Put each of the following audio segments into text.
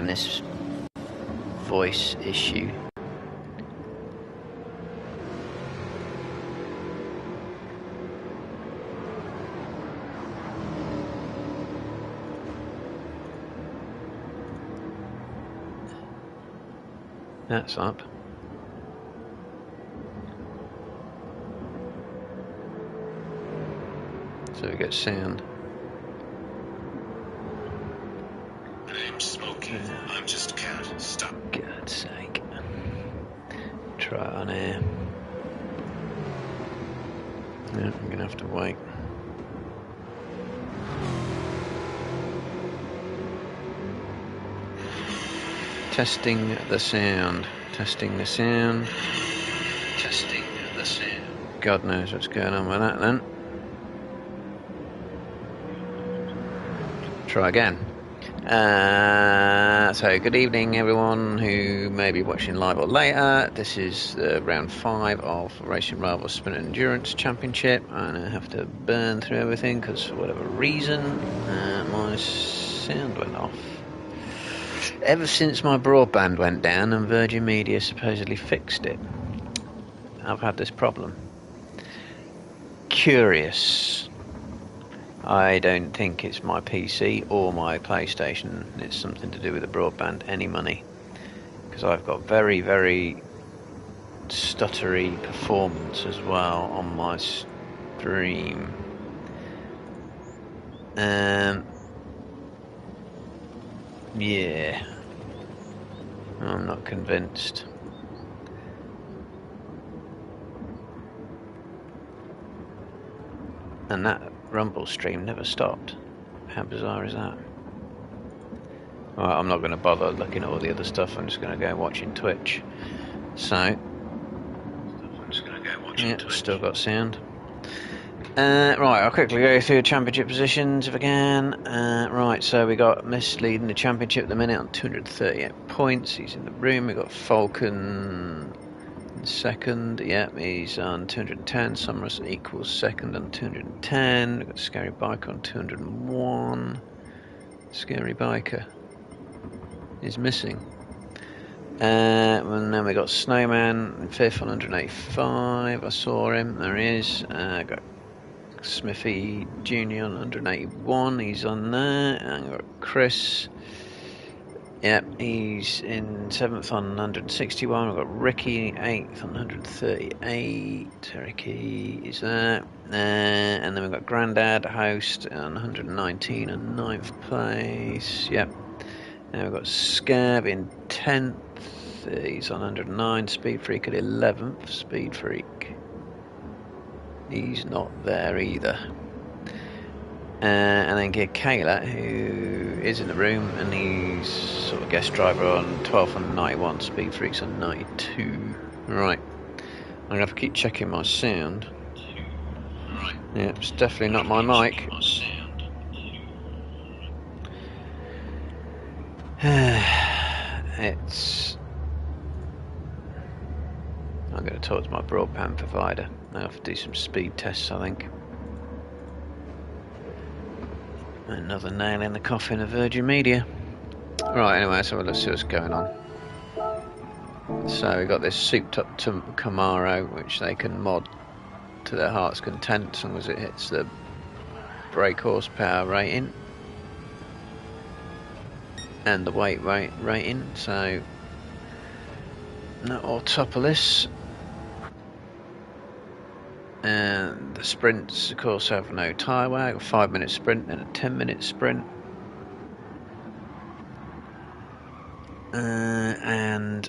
this voice issue. That's up. So we get sound. I'm Smokey. I'm just a cat. Stop. God's sake. Try it on air. Yeah, I'm gonna have to wait. Testing the sound. Testing the sound. Testing the sound. God knows what's going on with that then. Try again. So good evening everyone who may be watching live or later. This is round 5 of Racing Rivals Sprint Endurance Championship, and I have to burn through everything because for whatever reason my sound went off. Ever since my broadband went down and Virgin Media supposedly fixed it, I've had this problem. Curious. I don't think it's my PC or my PlayStation. It's something to do with the broadband. Any money. Because I've got very, very stuttery performance as well on my stream. Yeah. I'm not convinced. And that Rumble stream never stopped. How bizarre is that? Well, I'm not going to bother looking at all the other stuff. I'm just going to go watching Twitch. So, I'm just going to go watching Twitch. Still got sound. Right, I'll quickly go through championship positions if I can. Right, so we got Miss leading the championship at the minute on 238 points. He's in the room. We got Falcon in second. Yep, he's on 210. Somers equals second on 210. We've got Scary Biker on 201. Scary Biker is missing. And then we got Snowman in fifth on 185. I saw him. There he is. Got Smithy Jr. on 181, he's on there, and we've got Chris, yep, he's in 7th on 161, we've got Ricky 8th on 138, Ricky is there, and then we've got Grandad, host, on 119 and 9th place, yep, and we've got Scab in 10th, he's on 109, Speed Freak at 11th, Speed Freak. He's not there either. And then get Kayla, who is in the room, and he's sort of guest driver on 12th on 91, Speed Freaks on 92. Right. I'm going to have to keep checking my sound. Right. Yeah, it's definitely not my mic. It's... I'm going to talk to my broadband provider. I'll have to do some speed tests, I think. Another nail in the coffin of Virgin Media. Right, anyway, so let's see what's going on. So we got this souped up Camaro, which they can mod to their heart's content as long as it hits the brake horsepower rating and the weight rating. So not Autopolis. And the sprints, of course, have no tyre wear. A 5-minute sprint and a 10-minute sprint. And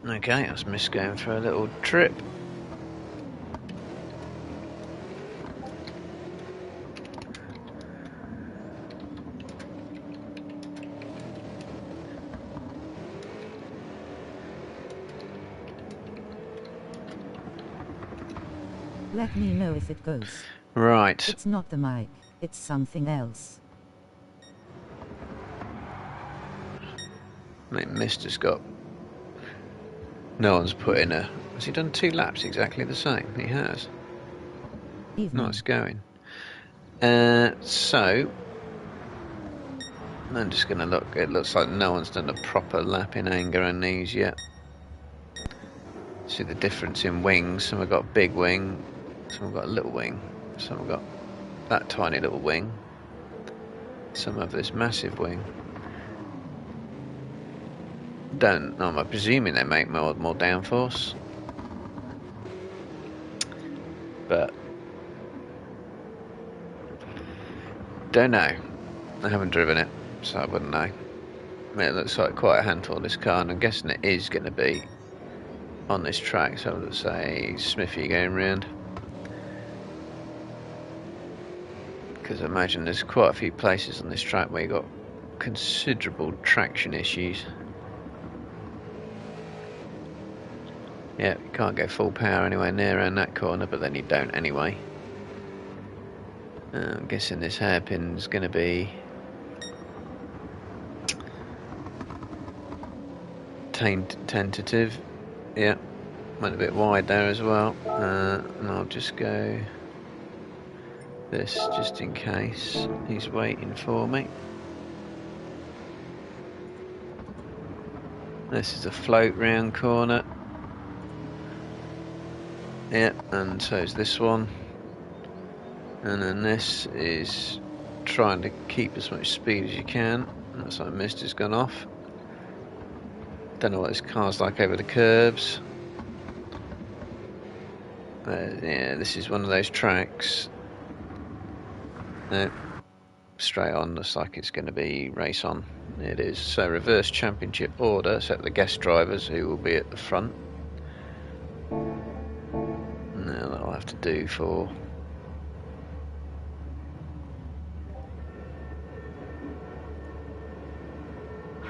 okay, that's Miss going for a little trip. Let me know if it goes. Right. It's not the mic, it's something else. Mister's got... No one's put in a... Has he done 2 laps exactly the same? He has. Evening. Nice going. So... I'm just going to look. It looks like no one's done a proper lap in anger on these yet. See the difference in wings. Some have got a big wing, some have got a little wing, some have got that tiny little wing, some have this massive wing. I'm presuming they make more downforce, but don't know. I haven't driven it, so I wouldn't know. I mean, it looks like quite a handful, this car, and I'm guessing it is going to be on this track, so let's say Smithy going round, because I imagine there's quite a few places on this track where you've got considerable traction issues. Yeah, you can't go full power anywhere near around that corner, but then you don't anyway. I'm guessing this hairpin's going to be tentative. Yeah, went a bit wide there as well, and I'll just go this just in case he's waiting for me. This is a float round corner. Yeah, and so is this one, and then this is trying to keep as much speed as you can. That's like mist has gone off. Don't know what this car's like over the curbs. Yeah, this is one of those tracks. No, straight on, looks like it's going to be race on. It is. So reverse championship order, set the guest drivers who will be at the front. Now that'll have to do for...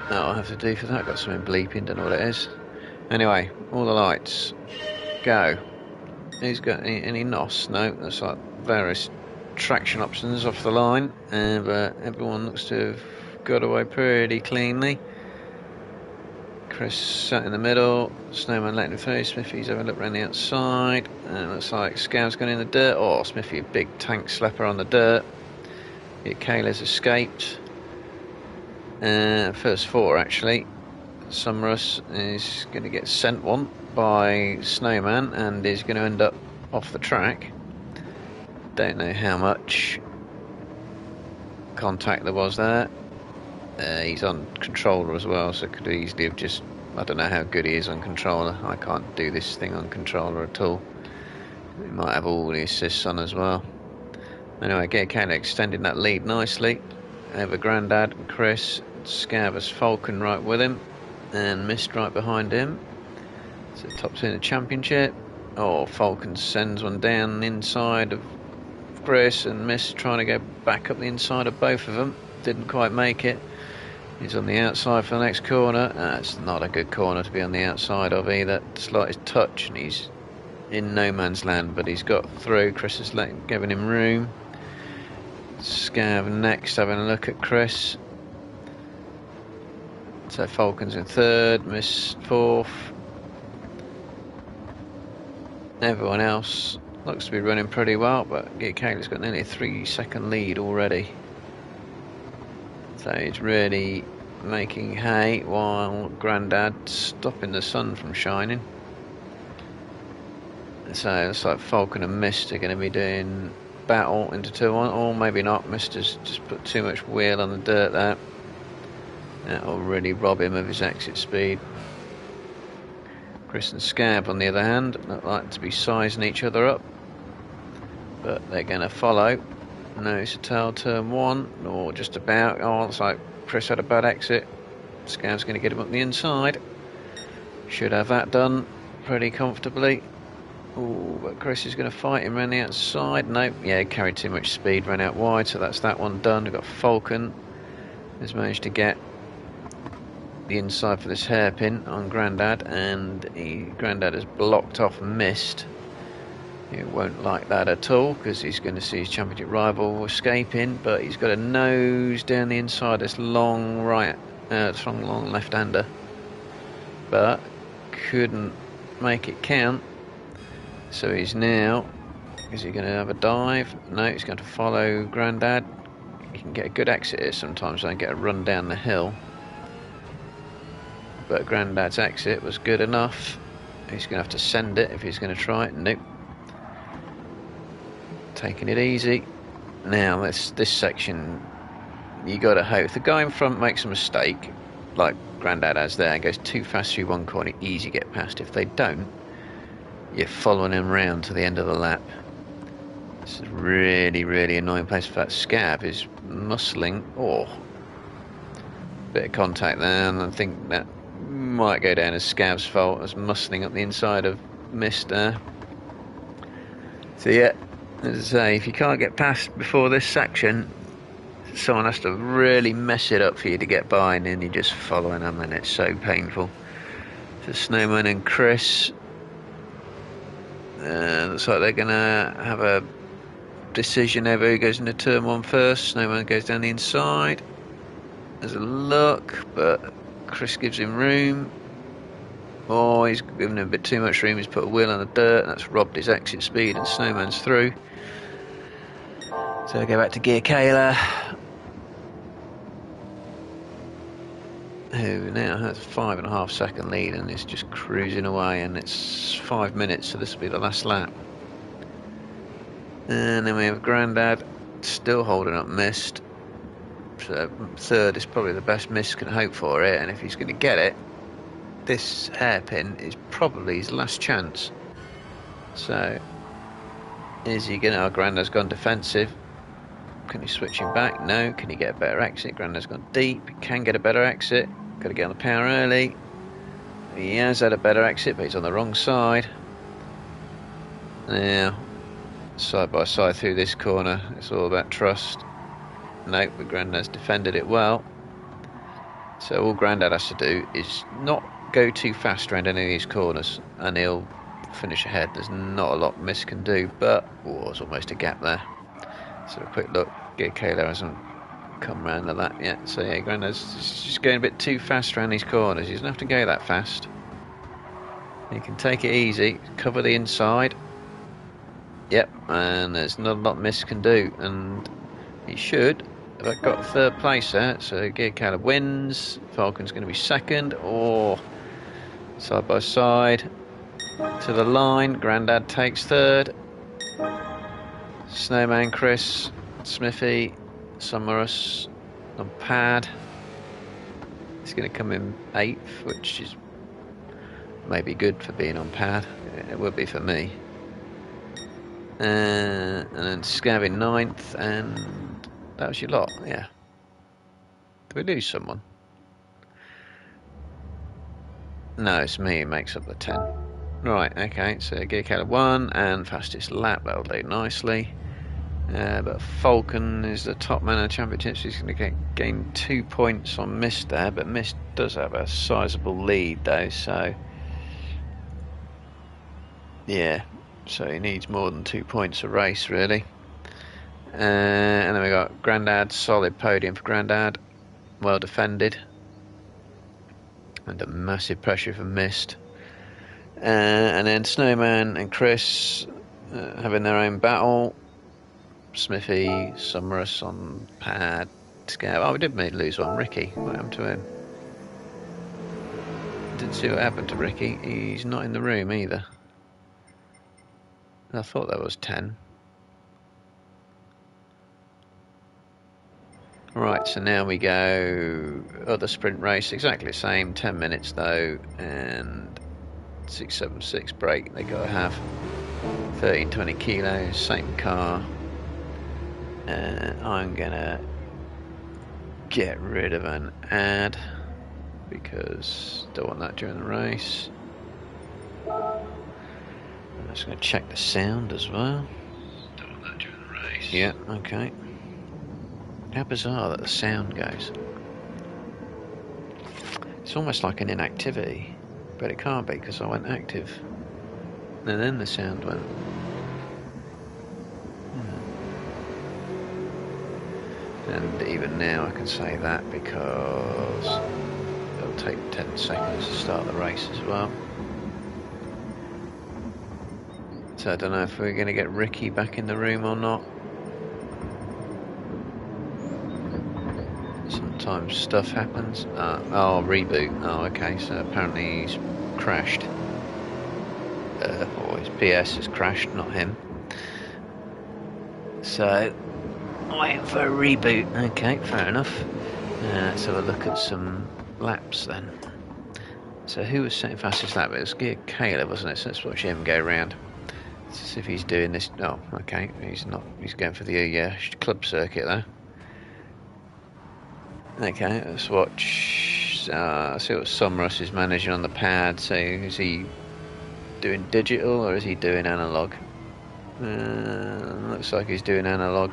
That'll have to do for that. Got something bleeping, don't know what it is. Anyway, all the lights. Go. Who's got any NOS? No, that's like various traction options off the line. But everyone looks to have got away pretty cleanly. Chris sat in the middle, Snowman letting him through, Smithy's having a look around the outside, and it looks like Scav's gone in the dirt. Oh, Smithy, a big tank slapper on the dirt. Kayla's escaped. First four actually. Summerus is going to get sent one by Snowman and is going to end up off the track. Don't know how much contact there was there. He's on controller as well, so could easily have just... I don't know how good he is on controller. I can't do this thing on controller at all. He might have all the assists on as well. Anyway, Kayla extending that lead nicely over Grandad and Chris. Scavus Falcon right with him, and Mist right behind him. So top two in the championship. Oh, Falcon sends one down the inside of Chris, and Mist trying to go back up the inside of both of them. Didn't quite make it. He's on the outside for the next corner. That's not a good corner to be on the outside of either. Slightest touch, and he's in no man's land, but he's got through. Chris is giving him room. Scav next, having a look at Chris. So Falcon's in third, Mist fourth. Everyone else looks to be running pretty well, but Kayla's got nearly a 3-second lead already. So he's really making hay while Grandad's stopping the sun from shining. So it's like Falcon and Mist are going to be doing battle into 2-1, or maybe not. Mist has just put too much wheel on the dirt there. That'll really rob him of his exit speed. Chris and Scav, on the other hand, look like to be sizing each other up, but they're going to follow. Nose to tail, turn one, or just about. Oh, looks like Chris had a bad exit. Scav's going to get him up the inside. Should have that done pretty comfortably. Oh, but Chris is going to fight him around the outside. Nope, yeah, he carried too much speed, ran out wide, so that's that one done. We've got Falcon, has managed to get the inside for this hairpin on Grandad, and Grandad has blocked off Mist. He won't like that at all, because he's going to see his championship rival escaping, but he's got a nose down the inside this long long left-hander, but couldn't make it count. So he's now, is he going to have a dive? No, he's going to follow Grandad. You can get a good exit here sometimes and get a run down the hill. But Grandad's exit was good enough. He's going to have to send it if he's going to try it. Nope. Taking it easy. Now this section, you got to hope if the guy in front makes a mistake, like Grandad has there, and goes too fast through one corner, easy get past. If they don't, you're following him round to the end of the lap. This is a really, really annoying place. For that Scav is muscling. Oh, bit of contact there, and I think that might go down as Scav's fault, as muscling up the inside of Mist there. So yeah, as I say, if you can't get past before this section, someone has to really mess it up for you to get by, and then you're just following them, and it's so painful. So Snowman and Chris, looks like they're gonna have a decision over who goes into turn one first. Snowman goes down the inside. There's a look, but Chris gives him room. Oh, he's given him a bit too much room. He's put a wheel on the dirt, and that's robbed his exit speed, and Snowman's through. So I go back to Gear Kayla, who now has a 5.5 second lead and is just cruising away, and it's 5 minutes, so this will be the last lap. And then we have Grandad still holding up Mist. So third is probably the best Mist can hope for it, and if he's going to get it, this hairpin is probably his last chance. So is he going to... Oh, Grandad's gone defensive. Can he switch him back? No. Can he get a better exit? Grandad's gone deep. He can get a better exit. Got to get on the power early. He has had a better exit, but he's on the wrong side. Now, side by side through this corner, it's all about trust. Nope, but Grandad's defended it well. So all Grandad has to do is not go too fast around any of these corners, and he'll finish ahead. There's not a lot Mist can do, but there's almost a gap there. So a quick look. Gear Kayla hasn't come round to that yet. So yeah, Grandad's just going a bit too fast around these corners. He doesn't have to go that fast. He can take it easy, cover the inside. Yep, and there's not a lot Mist can do, and he should have got third place there. So Gear Kayla wins. Falcon's going to be second, or side by side to the line. Grandad takes third. Snowman, Chris, Smithy, Summerus on pad. He's going to come in 8th, which is maybe good for being on pad. It would be for me. And then Scav in 9th, and that was your lot, yeah. Did we lose someone? No, it's me who makes up the 10. Right, okay, so Gear Kayla 1 and fastest lap, that'll do nicely. But Falcon is the top man of the championships. He's going to gain 2 points on Mist there, but Mist does have a sizable lead though, so yeah, so he needs more than 2 points a race really. And then we got Grandad, solid podium for Grandad, well defended, under massive pressure from Mist. And then Snowman and Chris having their own battle. Smithy, Summerus on pad, Scav. Oh, we did lose one. Ricky, what happened to him? Didn't see what happened to Ricky. He's not in the room either. I thought that was 10. Right, so now we go other sprint race, exactly the same, 10 minutes though, and 676 brake they got to have. 1320 kilos, same car. I'm gonna get rid of an ad because don't want that during the race. I'm just gonna check the sound as well. Don't want that during the race. Yeah, okay. How bizarre that the sound goes. It's almost like an inactivity, but it can't be because I went active. And then the sound went. And even now I can say that because it'll take 10 seconds to start the race as well. So I don't know if we're going to get Ricky back in the room or not. Sometimes stuff happens. Oh, reboot. Oh, okay, so apparently he's crashed. Or his PS has crashed, not him. So, waiting for a reboot. Okay, fair enough. Let's have a look at some laps then. So who was setting fastest lap? It was Caleb, wasn't it? So let's watch him go round. Let's see if he's doing this. Oh, okay, he's not. He's going for the club circuit there. Okay, let's watch. See what Somros is managing on the pad. So is he doing digital or is he doing analog? Looks like he's doing analog.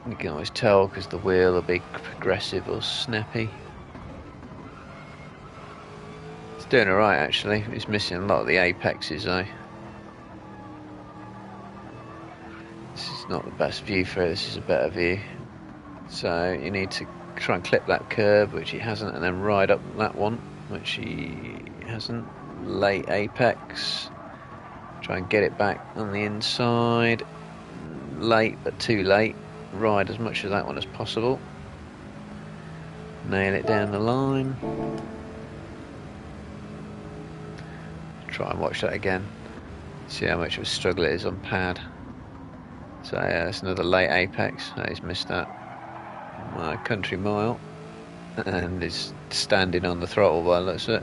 You can always tell because the wheel will be progressive or snappy. It's doing alright actually. He's missing a lot of the apexes though. This is not the best view for it, this is a better view. So you need to try and clip that curb, which he hasn't, and then ride up that one, which he hasn't. Late apex. Try and get it back on the inside. Late, but too late. Ride as much of that one as possible. Nail it down the line. Try and watch that again. See how much of a struggle it is on pad. So yeah, that's another late apex. Oh, he's missed that. Country mile. And is standing on the throttle by the looks of it.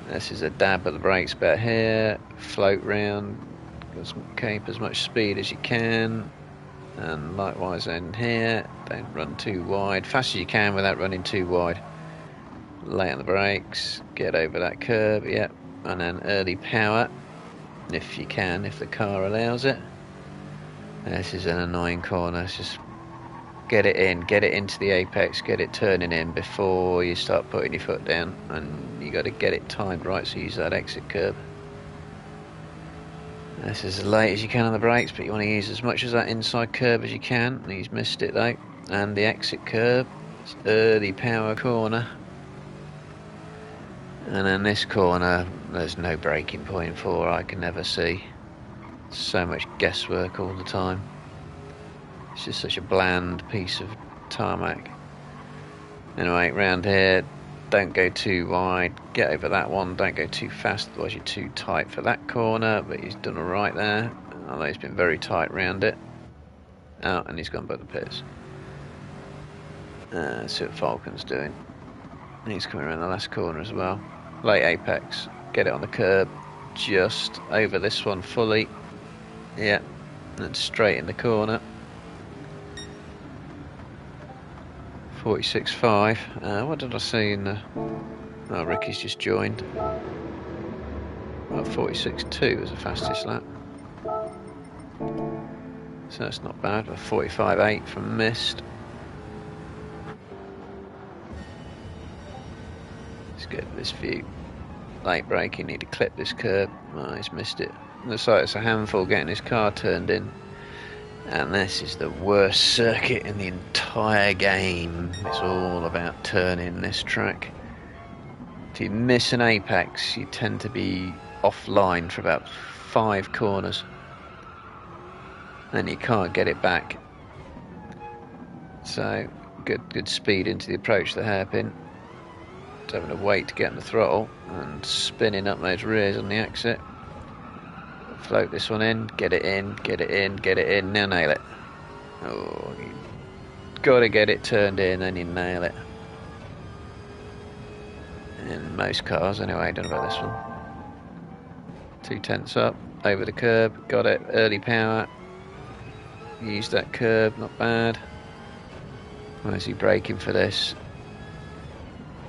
This is a dab at the brakes bit here. Float round. Keep as much speed as you can. And likewise in here. Don't run too wide. Fast as you can without running too wide. Lay on the brakes. Get over that curb. Yep. And then early power. If you can, if the car allows it. This is an annoying corner. It's just get it in, get it into the apex, get it turning in before you start putting your foot down, and you got to get it timed right, so use that exit curb. This is as late as you can on the brakes, but you want to use as much of that inside curb as you can. He's missed it though. And the exit curb, it's early power corner. And then this corner, there's no braking point for, I can never see. So much guesswork all the time. It's just such a bland piece of tarmac. Anyway, round here, don't go too wide, get over that one, don't go too fast, otherwise you're too tight for that corner, but he's done alright there, although he's been very tight round it. Oh, and he's gone by the pits. See what Falcon's doing. He's coming around the last corner as well. Late apex, get it on the curb, just over this one fully. Yeah, and straight in the corner. 46.5. What did I see in the... Oh, Ricky's just joined. Well, 46.2 was the fastest lap. So that's not bad. 45.8 from Mist. Let's get this view. Late braking, need to clip this curb. Oh, he's missed it. Looks like it's a handful getting his car turned in. And this is the worst circuit in the entire game. It's all about turning this track. If you miss an apex, you tend to be offline for about 5 corners. And you can't get it back. So, good speed into the approach, the hairpin. Just having to wait to get on the throttle and spinning up those rears on the exit. Float this one in, get it in, get it in, get it in, now nail it. Oh, you gotta get it turned in, then you nail it. In most cars, anyway, don't know about this one. 2/10 up, over the curb, got it, early power. Use that curb, not bad. Where's he braking for this?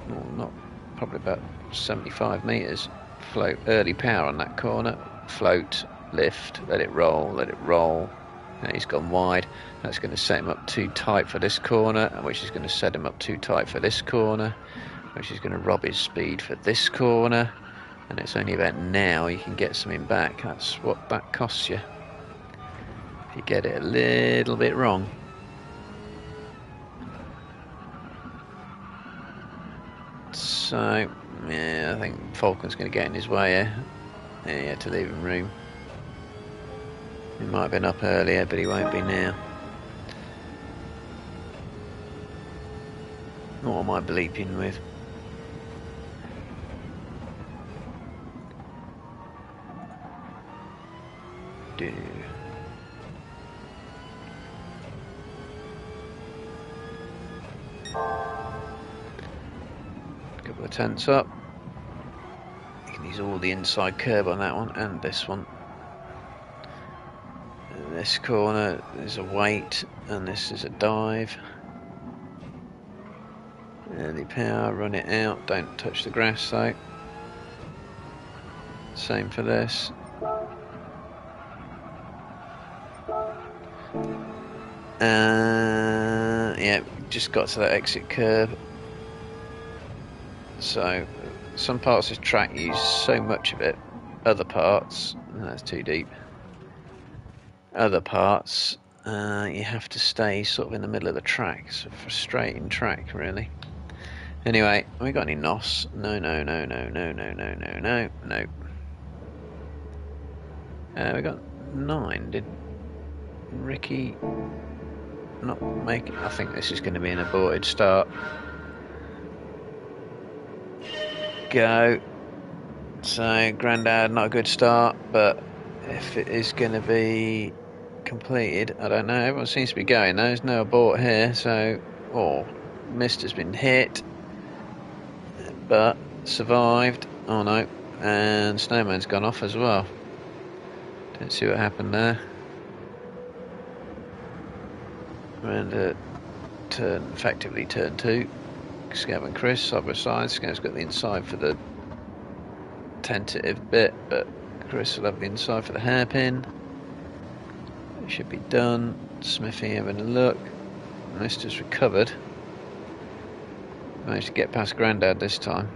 Well, not, probably about 75 metres. Float, early power on that corner. Float, lift, let it roll, let it roll. Now he's gone wide. That's going to set him up too tight for this corner, which is going to set him up too tight for this corner, which is going to rob his speed for this corner. And it's only about now you can get something back. That's what that costs you. If you get it a little bit wrong. So, yeah, I think Falcon's going to get in his way here. Yeah, to leave him room. He might have been up earlier, but he won't be now. What am I bleeping with? Do. Couple of tents up. You can use all the inside curb on that one and this one. And this corner is a weight and this is a dive. Early power, run it out, don't touch the grass though. Same for this. Yeah, just got to that exit curb. So, some parts of this track use so much of it, other parts, that's too deep. Other parts, you have to stay sort of in the middle of the track. It's a frustrating track, really. Anyway, have we got any NOS? No. We got 9. Did Ricky not make it? I think this is going to be an aborted start. Go. So, Grandad, not a good start, but if it is going to be completed, I don't know. Everyone seems to be going. There's no abort here, so... Oh, Mist has been hit, but survived. Oh no, and Snowman's gone off as well. Didn't see what happened there. Around at effectively turn 2. Scav and Chris side by side. Scav's got the inside for the tentative bit, but Chris will have the inside for the hairpin. It should be done. Smithy having a look. Mister's recovered. Managed to get past Grandad this time,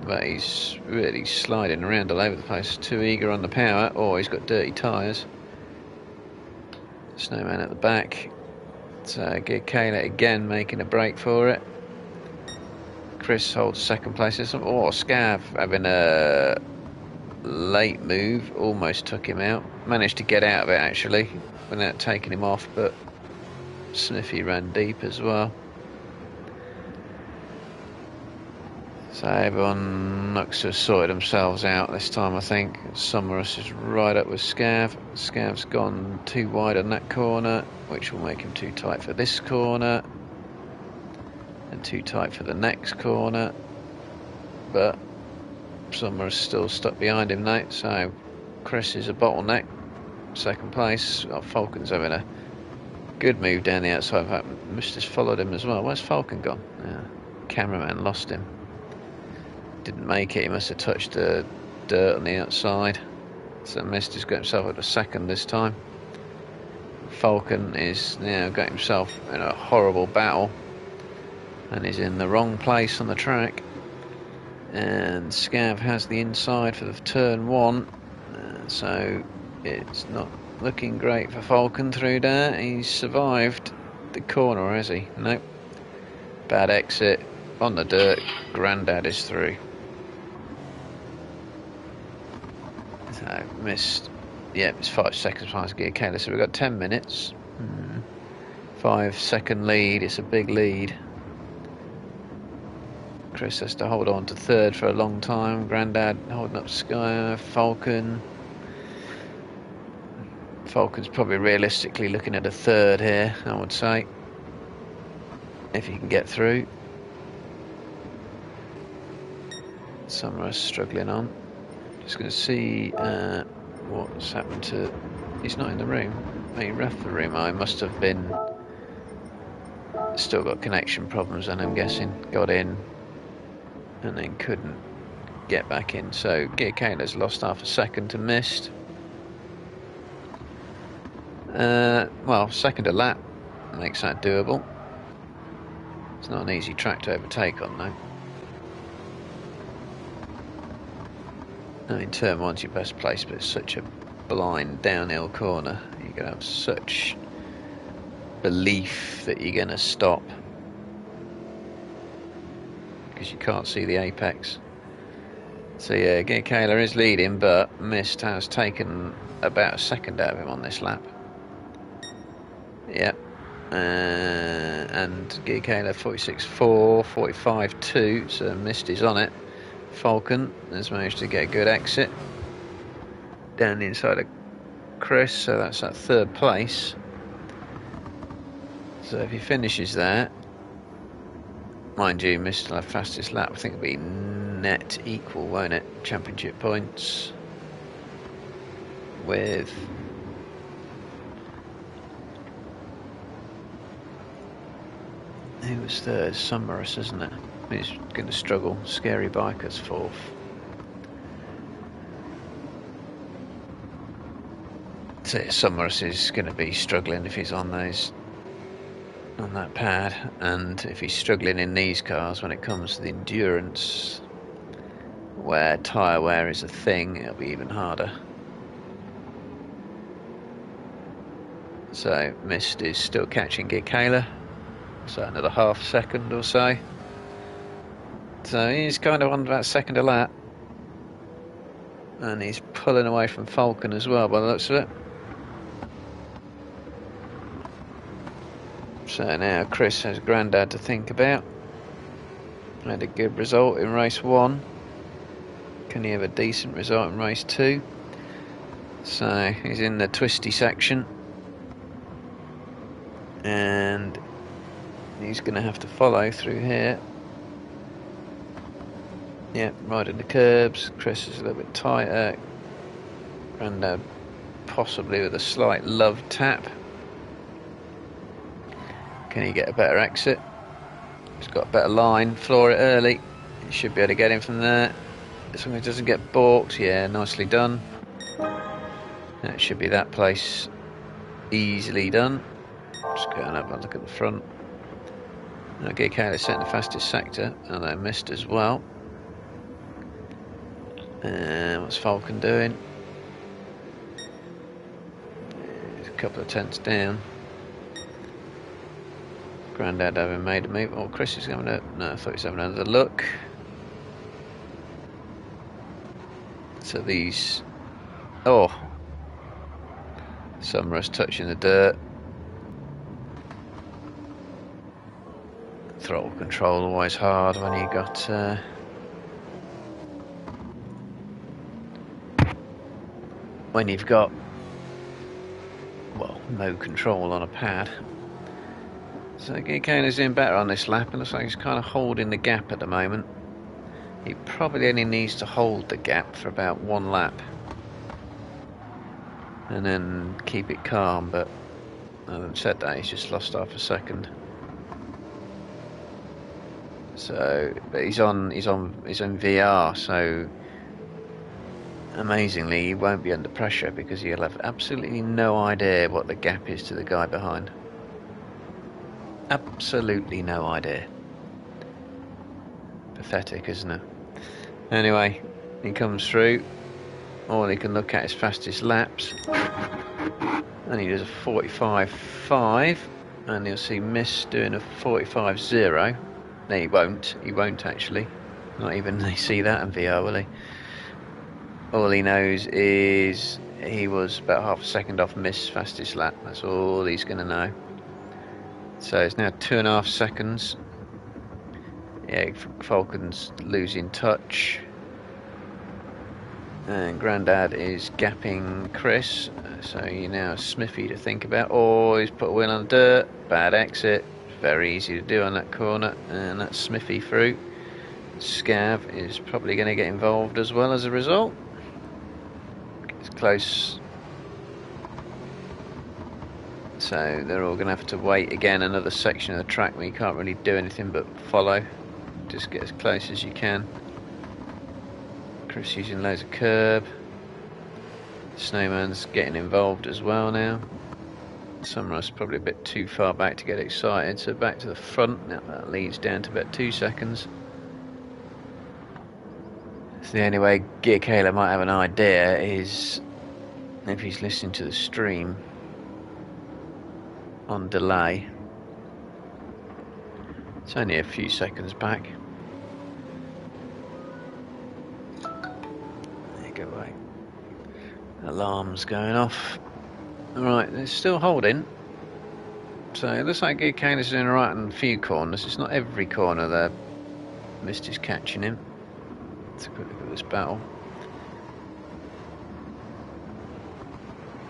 but he's really sliding around all over the place. Too eager on the power, or he's got dirty tyres. Snowman at the back. So get Kayla again making a break for it. Chris holds second place. Oh, Scav having a late move, almost took him out. Managed to get out of it actually without taking him off, but Sniffy ran deep as well. So everyone looks to have sorted themselves out this time, I think. Summerus is right up with Scav. Scav's gone too wide on that corner, which will make him too tight for this corner. And too tight for the next corner. But Summerus still stuck behind him now, so Chris is a bottleneck. Second place. Oh, Falcon's having a good move down the outside. In fact, Mister's followed him as well. Where's Falcon gone? Yeah, cameraman lost him. Didn't make it, he must have touched the dirt on the outside. So Mister's got himself up to second this time. Falcon is now got himself in a horrible battle and is in the wrong place on the track. And Scav has the inside for the turn 1, so it's not looking great for Falcon through there. He's survived the corner, has he? Nope. Bad exit on the dirt. Grandad is through. So missed. Yeah, it's 5 seconds past Gear Kayla, so we've got 10 minutes. 5-second lead. It's a big lead. Chris has to hold on to third for a long time. Grandad holding up Sky. Falcon's probably realistically looking at a third here, I would say, if he can get through. Summerus struggling on. Just going to see what's happened to... He's not in the room. He left the room. I must have been... Still got connection problems, and I'm guessing got in and then couldn't get back in. So Gear Kayla's lost half a second to Mist. Well, second a lap makes that doable. It's not an easy track to overtake on though. I mean, turn 1's your best place, but it's such a blind downhill corner. You're going to have such belief that you're going to stop because you can't see the apex. So yeah, Kayla is leading, but Mist has taken about a second out of him on this lap. Yep. And Kayla 46.4, 45.2, so Mist is on it. Falcon has managed to get a good exit down the inside of Chris, so that's at third place. So if he finishes there, mind you, Mist will have fastest lap. I think it'll be net equal, won't it? Championship points with who was third? Summerus, isn't it? He's going to struggle. Scary Bikers fourth. So Summerus is going to be struggling if he's on that pad, and if he's struggling in these cars when it comes to the endurance, where tyre wear is a thing, it'll be even harder. So Mist is still catching Kayla, so another half second or so. So he's kind of on about second a lap, and he's pulling away from Falcon as well by the looks of it. So now Chris has Grandad to think about. Had a good result in race 1. Can he have a decent result in race 2? So he's in the twisty section, and he's going to have to follow through here. Yeah, riding the curbs. Chris is a little bit tighter. Grandad possibly with a slight love tap. Can he get a better exit? He's got a better line. Floor it early. He should be able to get him from there. As long as he doesn't get balked. Yeah, nicely done. That should be that place. Easily done. Just go and have a look at the front. Okay, Kayla set in the fastest sector, and they missed as well. What's Falcon doing? He's a couple of tenths down. Grandad having made a move. Oh, Chris is having a... No, I thought he was having another look. So these... Oh! Summerus touching the dirt. Throttle control always hard when you got... when you've got... well, no control on a pad. So Kayla's doing better on this lap. It looks like he's kind of holding the gap at the moment. He probably only needs to hold the gap for about one lap and then keep it calm, but having said that, he's just lost half a second. So, but he's on VR, so amazingly he won't be under pressure because he'll have absolutely no idea what the gap is to the guy behind. Absolutely no idea. Pathetic, isn't it? Anyway, he comes through. All he can look at is fastest laps. And he does a 45.5. And you'll see Mist doing a 45.0. No, he won't. He won't actually. Not even they see that in VR, will he? All he knows is he was about half a second off Mist's fastest lap. That's all he's going to know. So it's now 2.5 seconds. Yeah, Falcon's losing touch. And Grandad is gapping Chris. So you now have Smithy to think about. Oh, he's put a wheel on the dirt. Bad exit. Very easy to do on that corner. And that's Smithy through. Scav is probably going to get involved as well as a result. It's close. So they're all going to have to wait again another section of the track where you can't really do anything but follow. Just get as close as you can. Chris using loads of curb. Snowman's getting involved as well now. Summerus probably a bit too far back to get excited, so back to the front. Now that leads down to about 2 seconds. So the only way Gear Kayla might have an idea is if he's listening to the stream on delay. It's only a few seconds back. Alarms going off. Right, it's still holding. So it looks like Kane is doing alright in a few corners. It's not every corner that Mist is catching him. Let's have a quick look at this battle.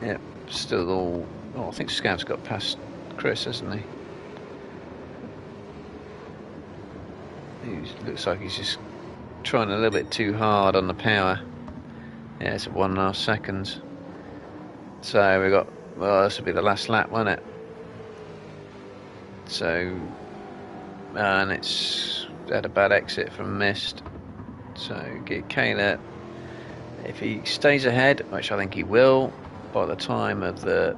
Yep, still all... Oh, I think Scav's got past Chris, hasn't he? He looks like he's just trying a little bit too hard on the power. Yeah, it's at 1.5 seconds. So we got... Well, this will be the last lap, won't it? So... And it's had a bad exit from Mist. So get Kayla, if he stays ahead, which I think he will, by the time of the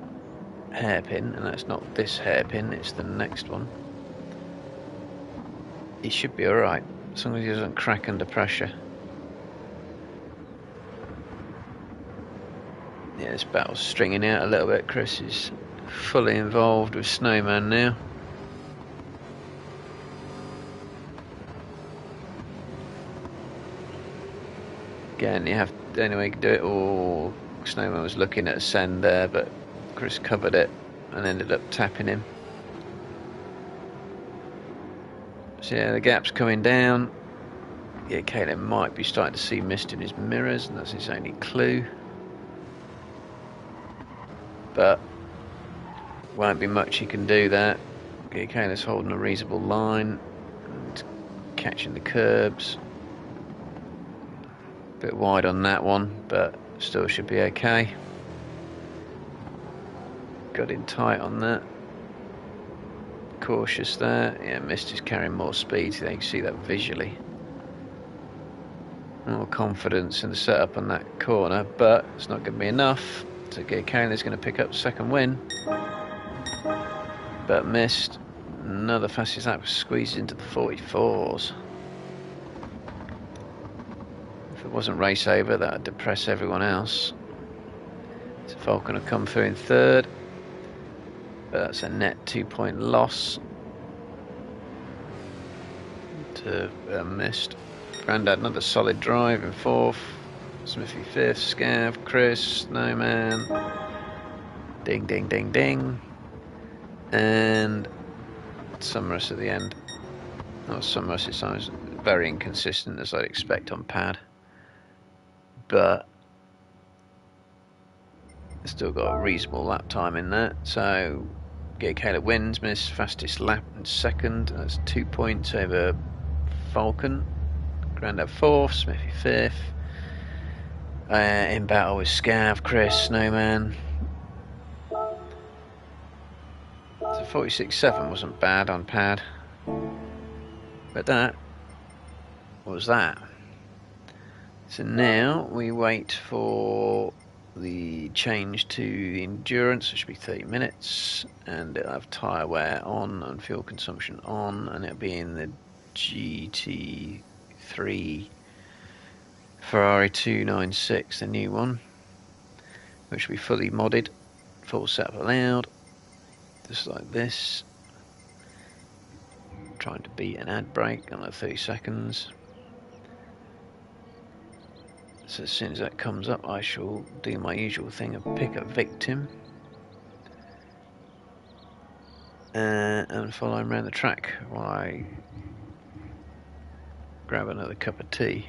hairpin, and that's not this hairpin, it's the next one, he should be alright, as long as he doesn't crack under pressure. Yeah, this battle's stringing out a little bit. Chris is fully involved with Snowman now. Again, you have the only way you can do it, or Snowman was looking at a send there, but Chris covered it and ended up tapping him. So yeah, the gap's coming down. Yeah, Caleb might be starting to see Mist in his mirrors, and that's his only clue. But won't be much he can do there. Yeah, Caleb's holding a reasonable line and catching the curbs. Bit wide on that one, but still should be okay. Got in tight on that. Cautious there. Yeah, Mist is carrying more speed, so you can see that visually. More confidence in the setup on that corner, but it's not going to be enough. So Kayla's going to pick up second win. But Mist, another fastest lap, squeezed into the 44s. If it wasn't race over, that would depress everyone else. So Falcon will come through in third, but that's a net 2-point loss to Mist. Grandad, another solid drive in fourth. Smithy fifth, Scav, Chris, Snowman. Ding, ding, ding, ding. And Summerus at the end. Not Summerus, it sounds very inconsistent as I'd expect on pad. But still got a reasonable lap time in that. So Caleb wins, Mist fastest lap in second. That's 2 points over Falcon. Grandad fourth, Smithy fifth. In battle with Scav, Chris, Snowman. So 46.7 wasn't bad on pad. But that was that. So now we wait for the change to the endurance, which will be 30 minutes, and it'll have tyre wear on and fuel consumption on, and it'll be in the GT3 Ferrari 296, the new one, which will be fully modded, full setup allowed, just like this. Trying to beat an ad break on 30 seconds. So as soon as that comes up, I shall do my usual thing of pick a victim and follow him around the track while I grab another cup of tea.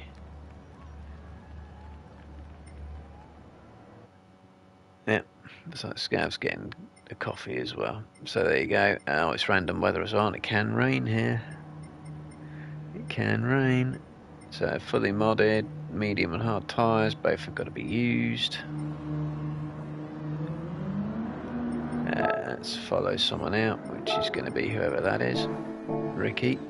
Yep, so Scav's getting a coffee as well. So there you go. Oh, it's random weather as well. It can rain here. It can rain. So fully modded, medium and hard tyres, both have got to be used. Let's follow someone out, which is going to be whoever that is. Ricky.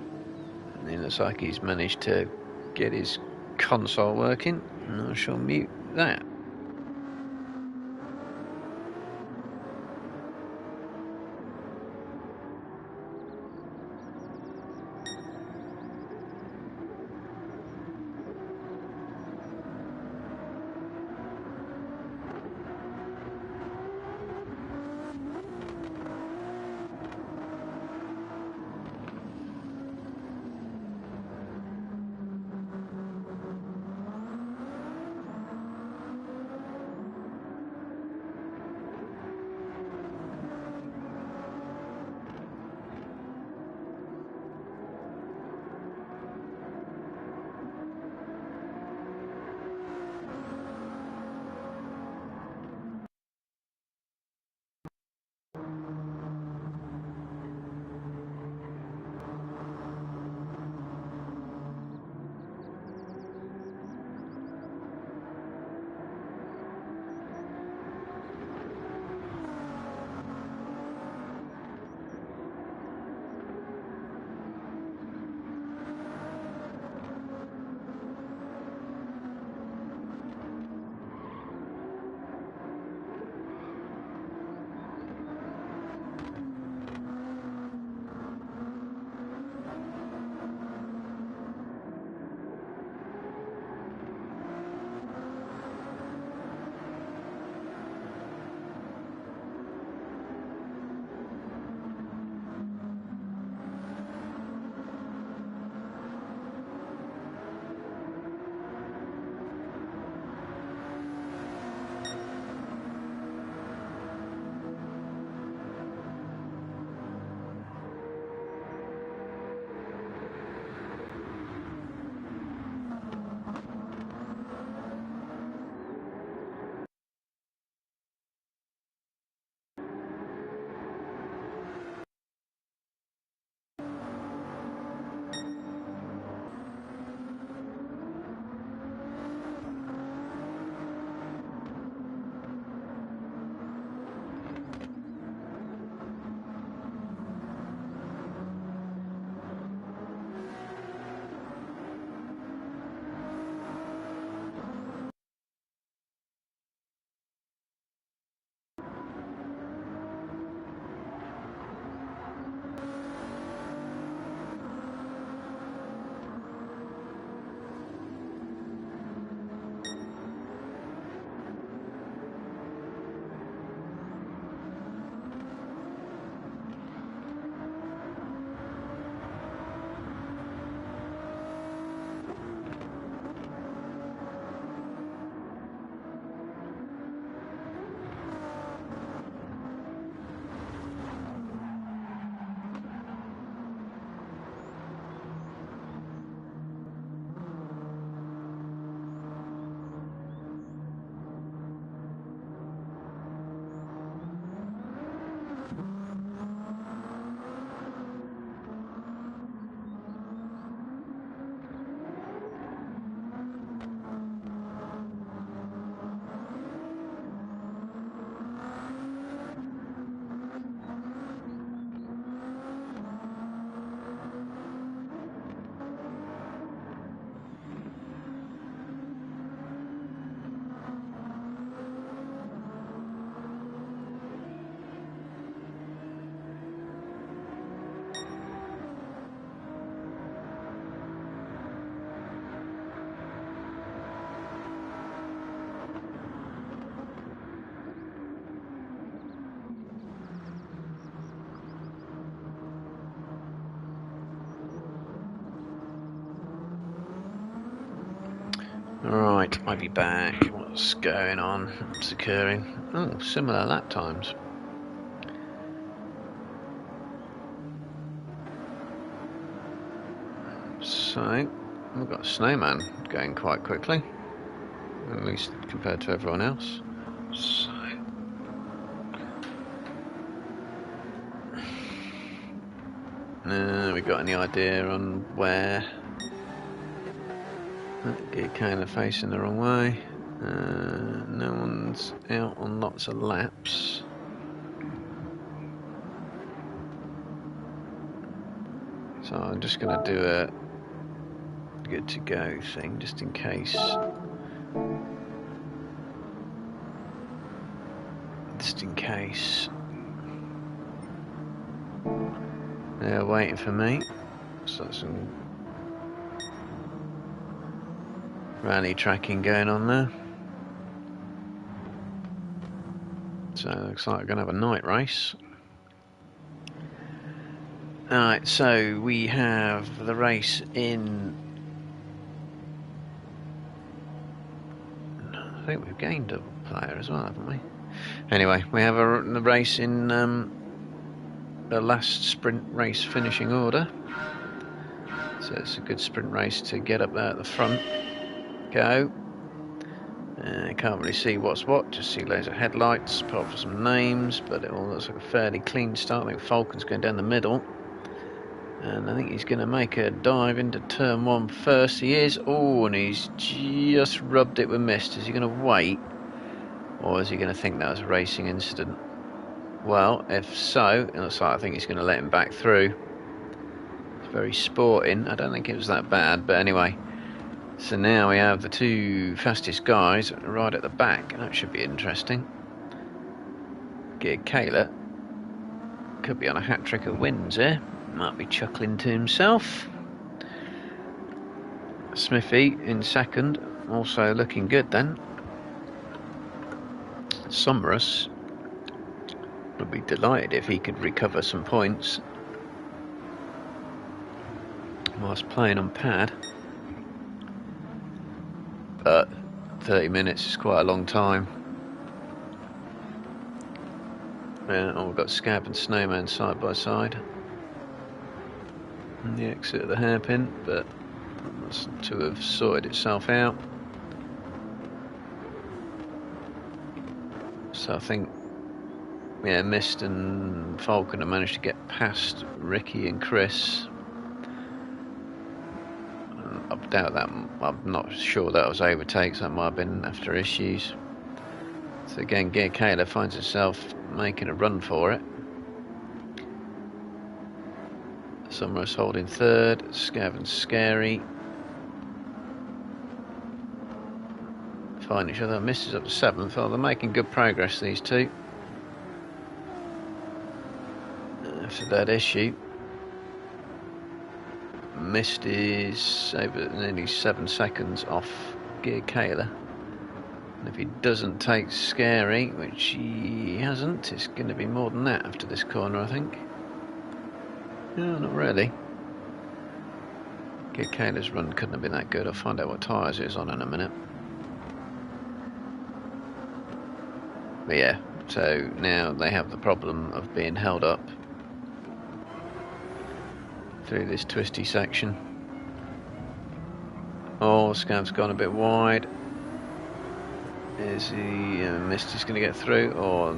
And it looks like he's managed to get his console working, and I shall mute that. Right, I'll be back. What's going on? What's occurring? Oh, similar lap times. So, we've got a snowman going quite quickly, at least compared to everyone else. So, we got any idea on where? Get kind of facing the wrong way. No one's out on lots of laps. So I'm just going to do a good to go thing just in case. Just in case. They're waiting for me. So some rally tracking going on there. So it looks like we're going to have a night race. Alright, so we have the race in... I think we've gained a player as well, haven't we? Anyway, we have the race in the last sprint race finishing order. So it's a good sprint race to get up there at the front. Go. Can't really see what's what, just see loads of headlights, apart from some names, but it all looks like a fairly clean start. I think Falcon's going down the middle. And I think he's going to make a dive into turn 1 first. He is. Oh, and he's just rubbed it with mist. Is he going to wait? Or is he going to think that was a racing incident? Well, if so, it looks like I think he's going to let him back through. It's very sporting. I don't think it was that bad, but anyway. So now we have the two fastest guys right at the back. That should be interesting. Gear Kayla could be on a hat-trick of wins here. Might be chuckling to himself. Smithy in second, also looking good then. Somrus would be delighted if he could recover some points whilst playing on pad. But 30 minutes is quite a long time. Oh, we've got Scab and Snowman side by side. And the exit of the hairpin, but that's to have sorted itself out. So I think, yeah, Mist and Falcon have managed to get past Ricky and Chris. I doubt that. I'm not sure that was overtakes. That might have been after issues. So again, Gear Kayla finds himself making a run for it. Somrus holding third. Scav and Scary find each other. Misses up to 7th. Oh, they're making good progress, these two. After that issue, Mist is over nearly 7 seconds off Gear Kayla. And if he doesn't take Scary, which he hasn't, it's going to be more than that after this corner, I think. No, not really. Gear Kayla's run couldn't have been that good. I'll find out what tyres it is on in a minute. But yeah, so now they have the problem of being held up through this twisty section. Oh, Scav's gone a bit wide. Is he Mist is going to get through? Or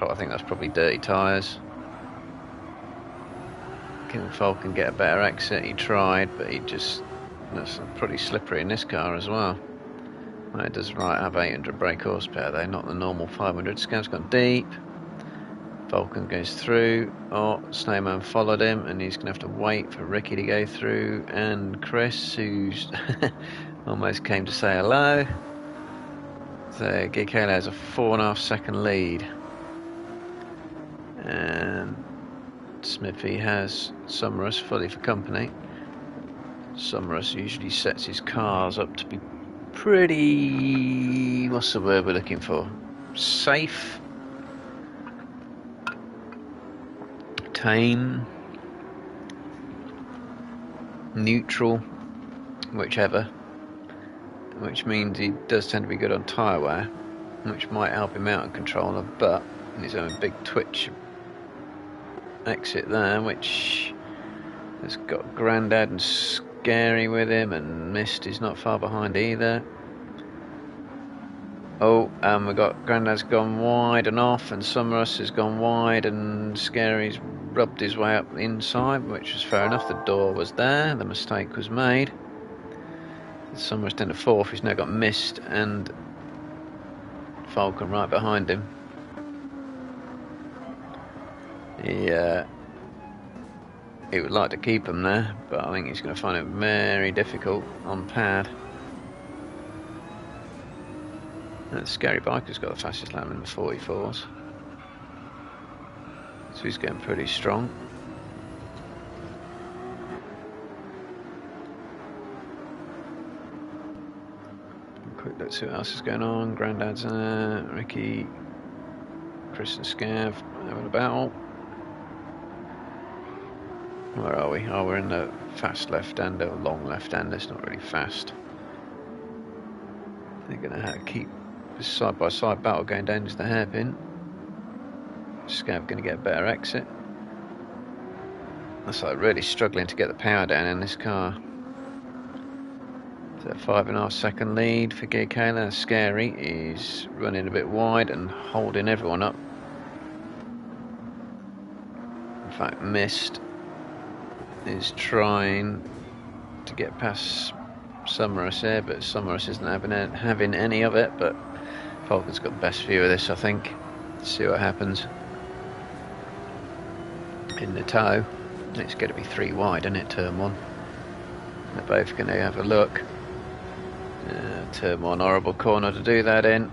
I think that's probably dirty tyres. Can Falcon get a better exit? He tried, but that's pretty slippery in this car as well. It does have 800 brake horsepower though, not the normal 500. Scav's gone deep. Falcon goes through. Oh, Snowman followed him, and he's going to have to wait for Ricky to go through. And Chris, who's almost came to say hello. So Gear Kayla has a 4.5 second lead. And Smithy has Somrus fully for company. Somrus usually sets his cars up to be pretty... what's the word we're looking for? Safe? Tame? Neutral? Whichever. which means he does tend to be good on tyre wear, which might help him out on controller, but he's having a big twitch exit there, which has got Grandad and Scary with him, and Mist is not far behind either. Oh, we've got Grandad's gone wide and off, and Summerus has gone wide, and Scary's rubbed his way up the inside, which was fair enough. The door was there, the mistake was made. Summerus down to fourth, he's now got Mist and Falcon right behind him. He would like to keep him there, but I think he's going to find it very difficult on pad. And the Scary Biker's got the fastest lap in the 44s, so he's getting pretty strong. Quick look, see what else is going on. Grandad's there, Ricky, Chris and Scav having a battle. Where are we? Oh, we're in the fast left-hander, long left-hander. It's not really fast. They're going to have to keep this side-by-side battle going down to the hairpin. Scav going to get a better exit. That's like really struggling to get the power down in this car. So 5.5 second lead for Gear Kayla. Scary is running a bit wide and holding everyone up. In fact, Mist is trying to get past Summerus here, but Summerus isn't having any of it. But Falcon's got the best view of this, I think. Let's see what happens in the tow. It's going to be 3 wide, isn't it? Turn 1. They're both going to have a look. Turn 1, horrible corner to do that in.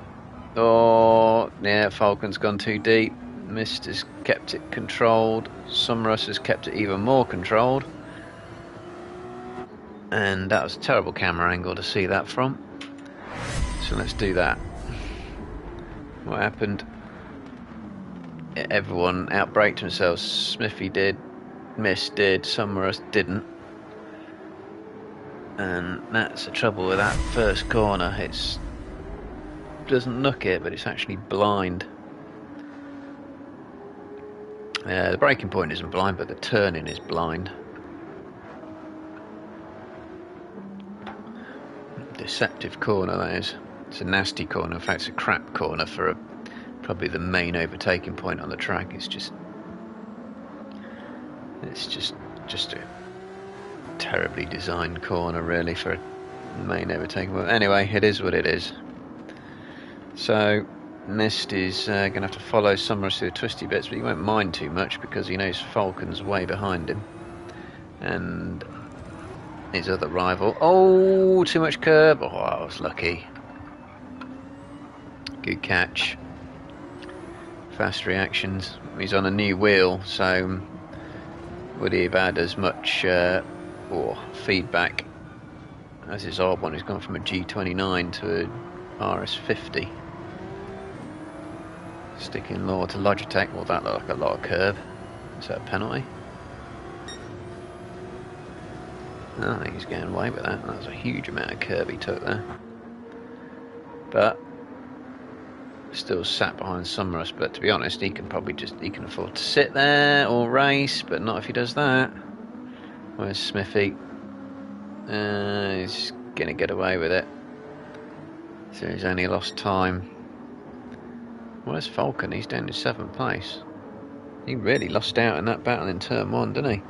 Oh, yeah, Falcon's gone too deep. Mist has kept it controlled. Summerus has kept it even more controlled. And that was a terrible camera angle to see that from. So let's do that. What happened? Everyone outbraked themselves. Smithy did, Mist did, Summerus didn't. And that's the trouble with that first corner. It doesn't look it, but it's actually blind. The braking point isn't blind, but the turning is blind. Deceptive corner, that is. It's a nasty corner. In fact, it's a crap corner for probably the main overtaking point on the track. It's just a terribly designed corner, really, for a main overtaking point. Anyway, it is what it is. So Mist is going to have to follow Summerus through the twisty bits, but he won't mind too much because he knows Falcon's way behind him. And his other rival... Oh, too much curb. Oh, I was lucky. Good catch. Fast reactions. He's on a new wheel, so would he have had as much feedback as his old one? He's gone from a G29 to a RS50. Sticking law to Logitech. Well, that looked like a lot of curb. Is that a penalty? No, I think he's getting away with that. That was a huge amount of curb he took there. But still sat behind Summerus. But to be honest, he can afford to sit there or race, but not if he does that. Where's Smithy? He's going to get away with it. So he's only lost time. Where's Falcon? He's down in 7th place. He really lost out in that battle in turn 1, didn't he?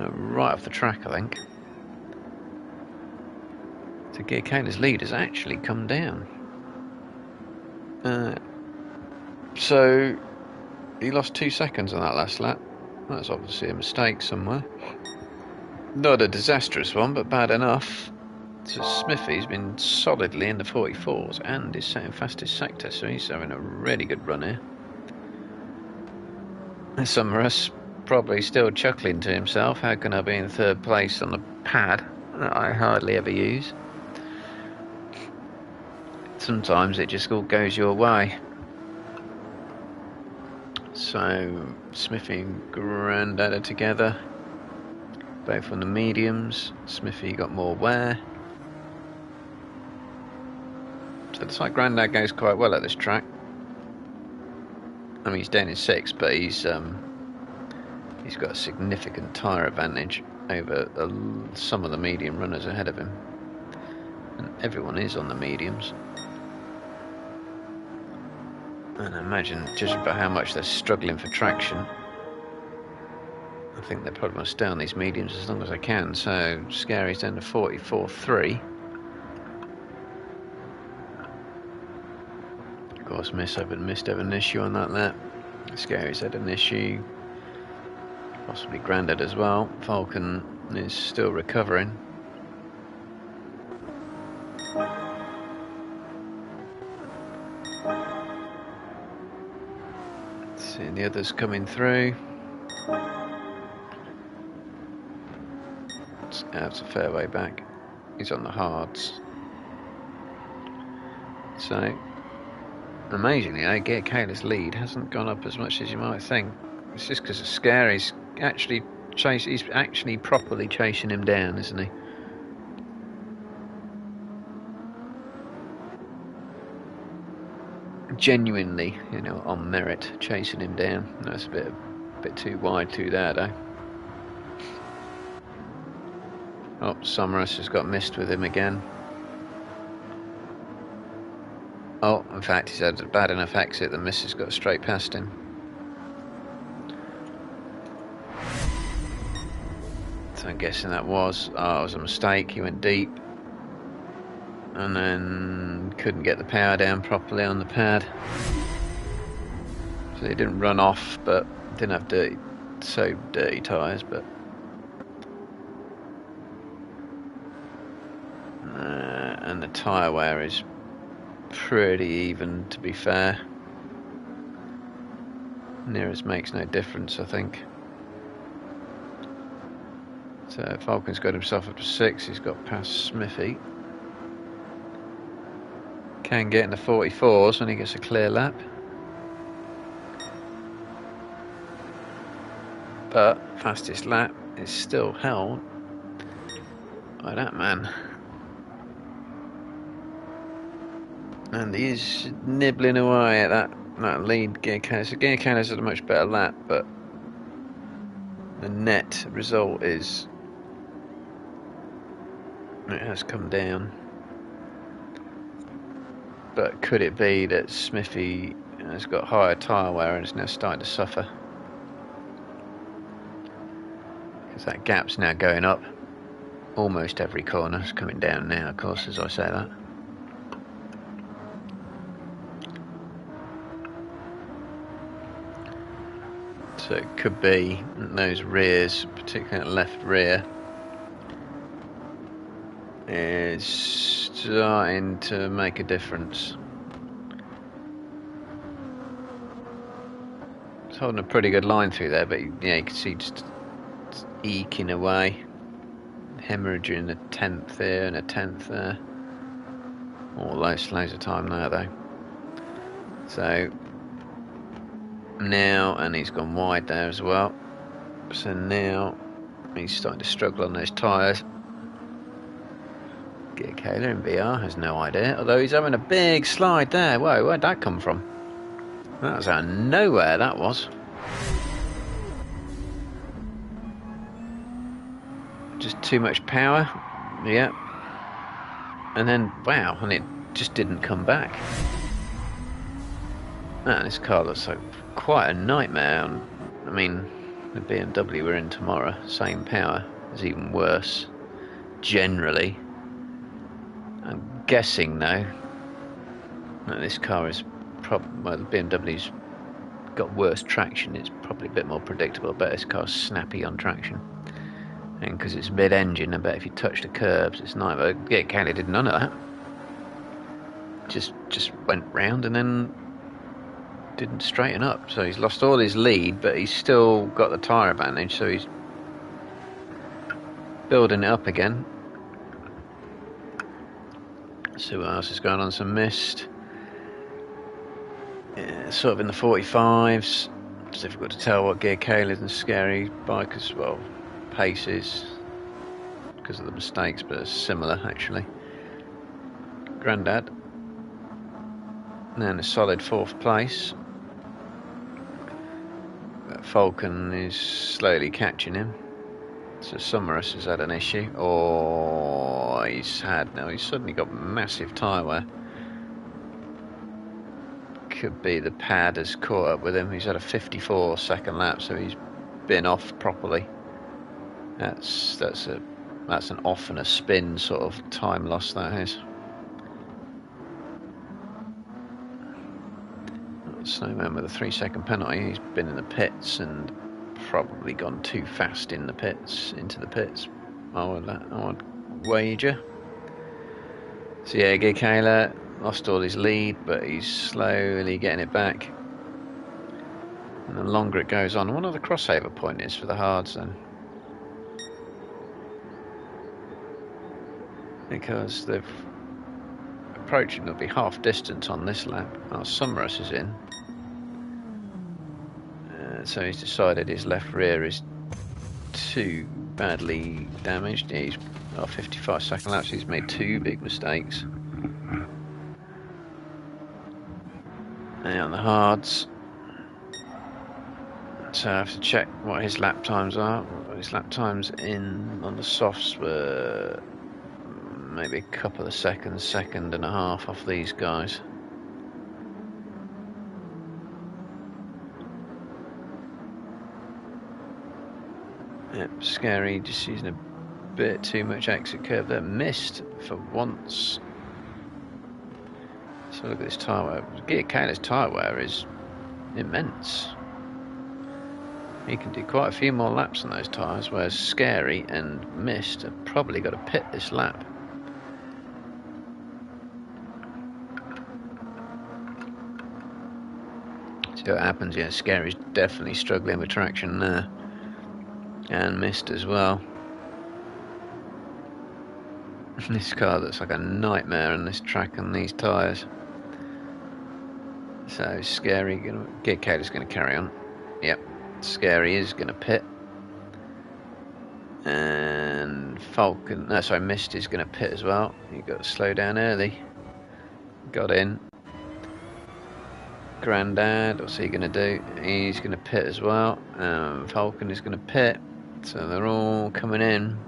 Right off the track, I think. So Gear Kayla's lead has actually come down. So he lost 2 seconds on that last lap. That's obviously a mistake somewhere. Not a disastrous one, but bad enough. So Smithy's been solidly in the 44s and is setting fastest sector, so he's having a really good run here. And Summerus probably still chuckling to himself, how can I be in 3rd place on a pad that I hardly ever use? Sometimes it just all goes your way. So Smithy and Grandad are together, both on the mediums. Smithy got more wear. It looks like Grandad goes quite well at this track. I mean, he's down in 6th, but he's got a significant tyre advantage over some of the medium runners ahead of him. And everyone is on the mediums. And imagine just about how much they're struggling for traction. I think they probably want to stay on these mediums as long as they can. So Scary's down to 44.3. Of course, Mist had an issue on that lap. Scary's had an issue. Possibly Grandad as well. Falcon is still recovering. Seeing the others coming through. It's out a fair way back. He's on the hards. So, amazingly, Gear Kayla's lead hasn't gone up as much as you might think. It's just because Scary's actually he's actually properly chasing him down, isn't he? Genuinely, you know, on merit, chasing him down. That's a bit too wide through there, though. Oh, Sommerus has got Mist with him again. Oh, in fact, he's had a bad enough exit that Mist has got straight past him. So I'm guessing that was it was a mistake. He went deep and then couldn't get the power down properly on the pad, so he didn't run off, but didn't have dirty tyres. But and the tyre wear is pretty even, to be fair. Nearest makes no difference, I think. So Falcon's got himself up to 6. He's got past Smithy. Can get in the 44s when he gets a clear lap. But fastest lap is still held by that man. And he's nibbling away at that lead. Gear Kayla. So Gear Kayla's had a much better lap, but the net result is it has come down. But could it be that Smithy has got higher tyre wear and is now starting to suffer? Because that gap's now going up. Almost every corner is coming down now, of course, as I say that. So it could be those rears, particularly that left rear, is starting to make a difference. It's holding a pretty good line through there, but yeah, you can see just eking away, hemorrhaging a 10th there and a 10th there. All those loads of time there though. So now, and he's gone wide there as well. So now he's starting to struggle on those tyres. Gear Kayla in VR has no idea, although he's having a big slide there. Whoa, where'd that come from? That was out of nowhere, that was. Just too much power. Yep. And then, wow, and it just didn't come back. Man, this car looks like quite a nightmare. I mean, the BMW we're in tomorrow, same power, is even worse, generally. I'm guessing though that this car is well, the BMW's got worse traction. It's probably a bit more predictable. I bet this car's snappy on traction, and because it's mid-engine, I bet if you touch the curbs, it's nightmare. Yeah, Kayla did none of that. Just went round and then didn't straighten up. So he's lost all his lead, but he's still got the tyre advantage. So he's building it up again. See what else is going on. Some Mist. Yeah, sort of in the 45s. It's difficult to tell what Gear Kayla's and Scary bike as well. Paces because of the mistakes, but it's similar actually. Grandad And then a solid 4th place. Falcon is slowly catching him. So Summerus has had an issue. Oh, he's suddenly got massive tyre wear. Could be the pad has caught up with him. He's had a 54-second lap, so he's been off properly. That's an off and a spin sort of time loss, that is. Snowman with a 3-second penalty. He's been in the pits and probably gone too fast into the pits. I would wager. So yeah, Gikela lost all his lead, but he's slowly getting it back. And the longer it goes on, I wonder what the crossover point is for the hards then. Because they've approaching, they'll be half distance on this lap. Oh, Summerus is in. So he's decided his left rear is too badly damaged. He's 55-second laps. He's made 2 big mistakes. And on the hards, so I have to check what his lap times are. His lap times on the softs were maybe a couple of seconds, second and a half off these guys. Yep, Scary just using a bit too much exit curve there. Missed for once. So look at this tyre wear. Gikela's tyre wear is immense. He can do quite a few more laps on those tyres, whereas Scary and Mist have probably got to pit this lap. See what happens. Yeah, Scary's definitely struggling with traction there. And Mist as well. This car looks like a nightmare on this track and these tyres. So Scary, Gikela's going to carry on. Yep, Scary is going to pit. And Mist is going to pit as well. You've got to slow down early. Got in. Grandad, what's he going to do? He's going to pit as well. Falcon is going to pit. So they're all coming in.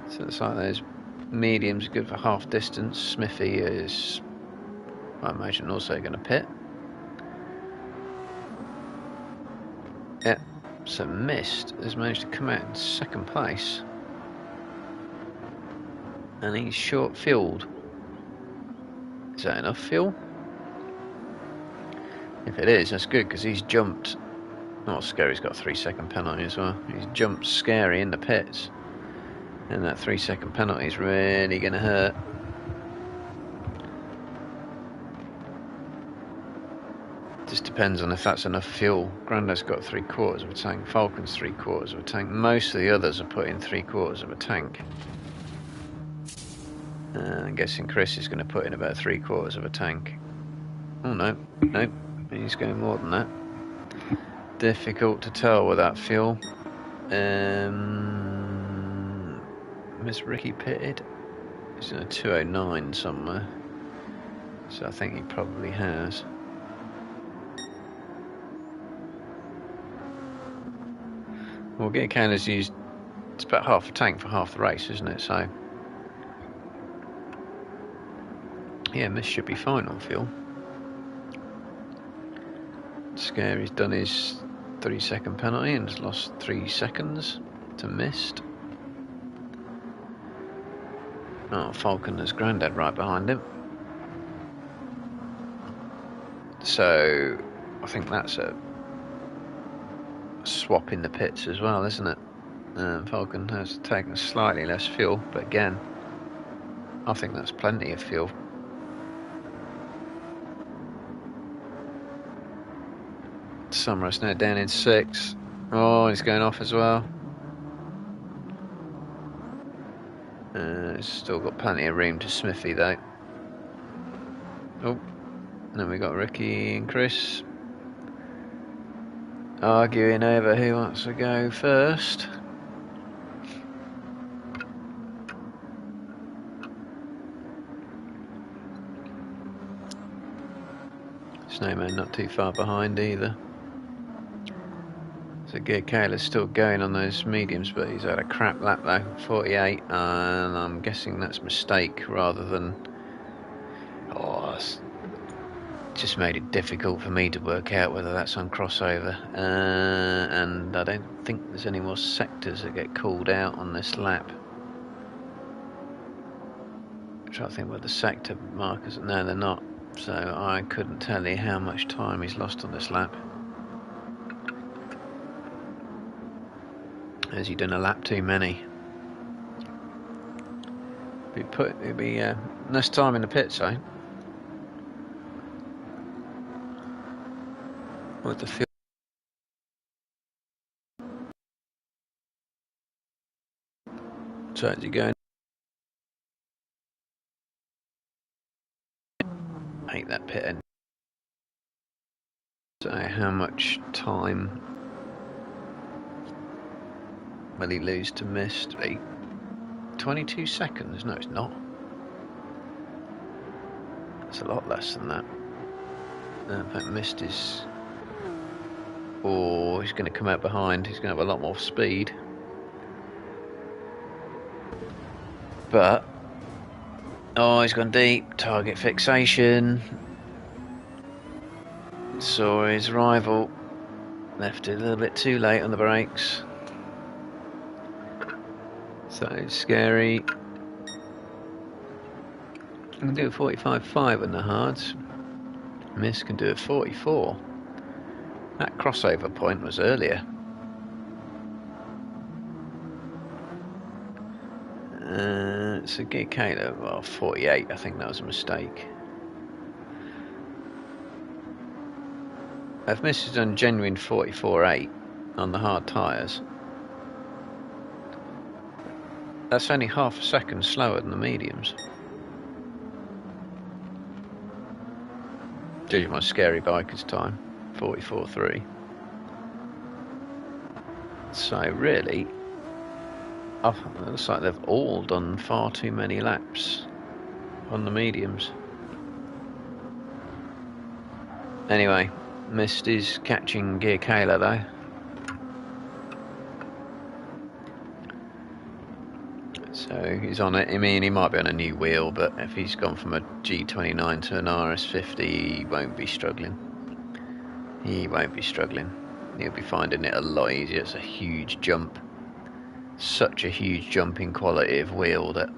So it's like those mediums good for half distance. Smithy is, I imagine, also going to pit. Yeah. So Mist has managed to come out in 2nd place. And he's short fueled. Is that enough fuel? If it is, that's good because he's jumped. Oh, Scary's got a 3-second penalty as well. He's jumped Scary in the pits. And that 3-second penalty is really going to hurt. Just depends on if that's enough fuel. Grandad's got 3/4 of a tank. Falcon's 3/4 of a tank. Most of the others are putting 3/4 of a tank. I'm guessing Chris is going to put in about 3/4 of a tank. Oh no, nope. He's going more than that. Difficult to tell with that fuel. Miss Ricky pitted. He's in a 209 somewhere. So I think he probably has. Well, Gikela's used, it's about half a tank for half the race, isn't it? So, yeah, Miss should be fine on fuel. Scary's done his 3-second penalty and has lost 3 seconds to Mist. Oh, Falcon has Grandad right behind him. So, I think that's a swap in the pits as well, isn't it? Falcon has taken slightly less fuel, but again, I think that's plenty of fuel. Summerus now down in 6. Oh, he's going off as well. He's still got plenty of room to Smithy though. Oh, then we got Ricky and Chris arguing over who wants to go first. Snowman not too far behind either. So Gear Kayla's still going on those mediums, but he's had a crap lap though, 48, and I'm guessing that's a mistake rather than... Oh, it's just made it difficult for me to work out whether that's on crossover. And I don't think there's any more sectors that get called out on this lap. I'm trying to think where the sector markers... No, they're not. So I couldn't tell you how much time he's lost on this lap. Has he done a lap too many? It'd be less time in the pits, eh? With the fuel. So is he going? Hate that pit end. So how much time will he lose to Mist? 22 seconds? No, it's not. It's a lot less than that. In fact, Mist is... Oh, he's going to come out behind. He's going to have a lot more speed. But... Oh, he's gone deep. Target fixation. Saw his rival. Left it a little bit too late on the brakes. So it's scary. I can do a 45.5 on the hards. Mist can do a 44. That crossover point was earlier. So Gear Kayla, well, 48. I think that was a mistake. If Mist has done genuine 44.8 on the hard tyres, that's only half a second slower than the mediums. Judging my Scary Biker's time, 44.3. So really, it looks like they've all done far too many laps on the mediums. Anyway, Mist is catching Gear Kayla though. So he's on it. I mean, he might be on a new wheel, but if he's gone from a G29 to an RS50, he won't be struggling. He won't be struggling. He'll be finding it a lot easier. It's a huge jump. Such a huge jump in quality of wheel that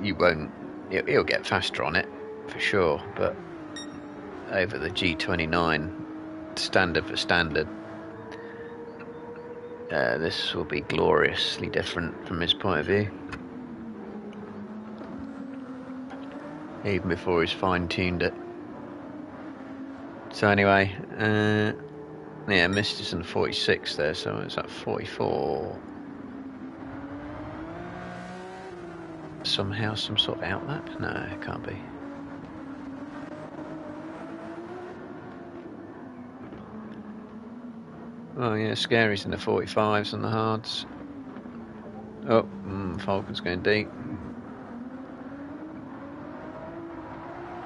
you won't... He'll get faster on it, for sure, but over the G29, standard for standard, this will be gloriously different from his point of view. Even before he's fine-tuned it. So anyway, yeah, Mist is in 46 there, so it's at 44. Somehow, some sort of outlap? No, it can't be. Oh yeah, Scary's in the 45s on the hards. Oh, Falcon's going deep.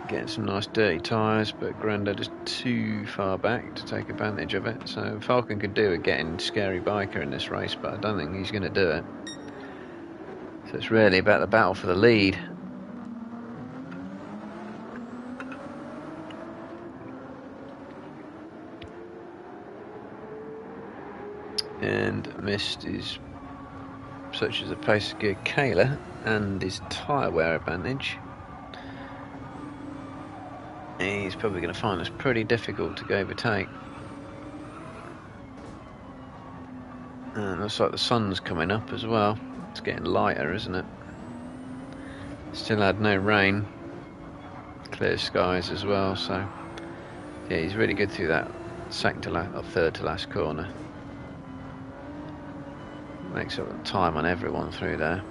Getting some nice dirty tyres, but Grandad is too far back to take advantage of it. So Falcon could do it getting Scary Biker in this race, but I don't think he's going to do it. So it's really about the battle for the lead. And Mist is such as the pace of Gear Kayla and his tyre wear advantage. He's probably going to find this pretty difficult to overtake. And looks like the sun's coming up as well. It's getting lighter, isn't it? Still had no rain. Clear skies as well, so yeah, he's really good through that second to last, or third to last corner. Makes up the time on everyone through there.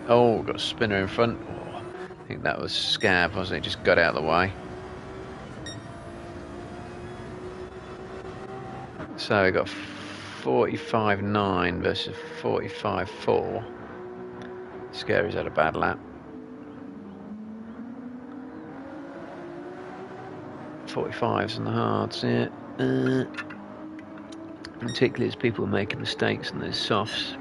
Oh, got a spinner in front. Oh, I think that was Scab, wasn't it? Just got out of the way. So we got 45.9 versus 45.4. Scary's had a bad lap. 45s on the hards, yeah. Particularly as people are making mistakes on those softs.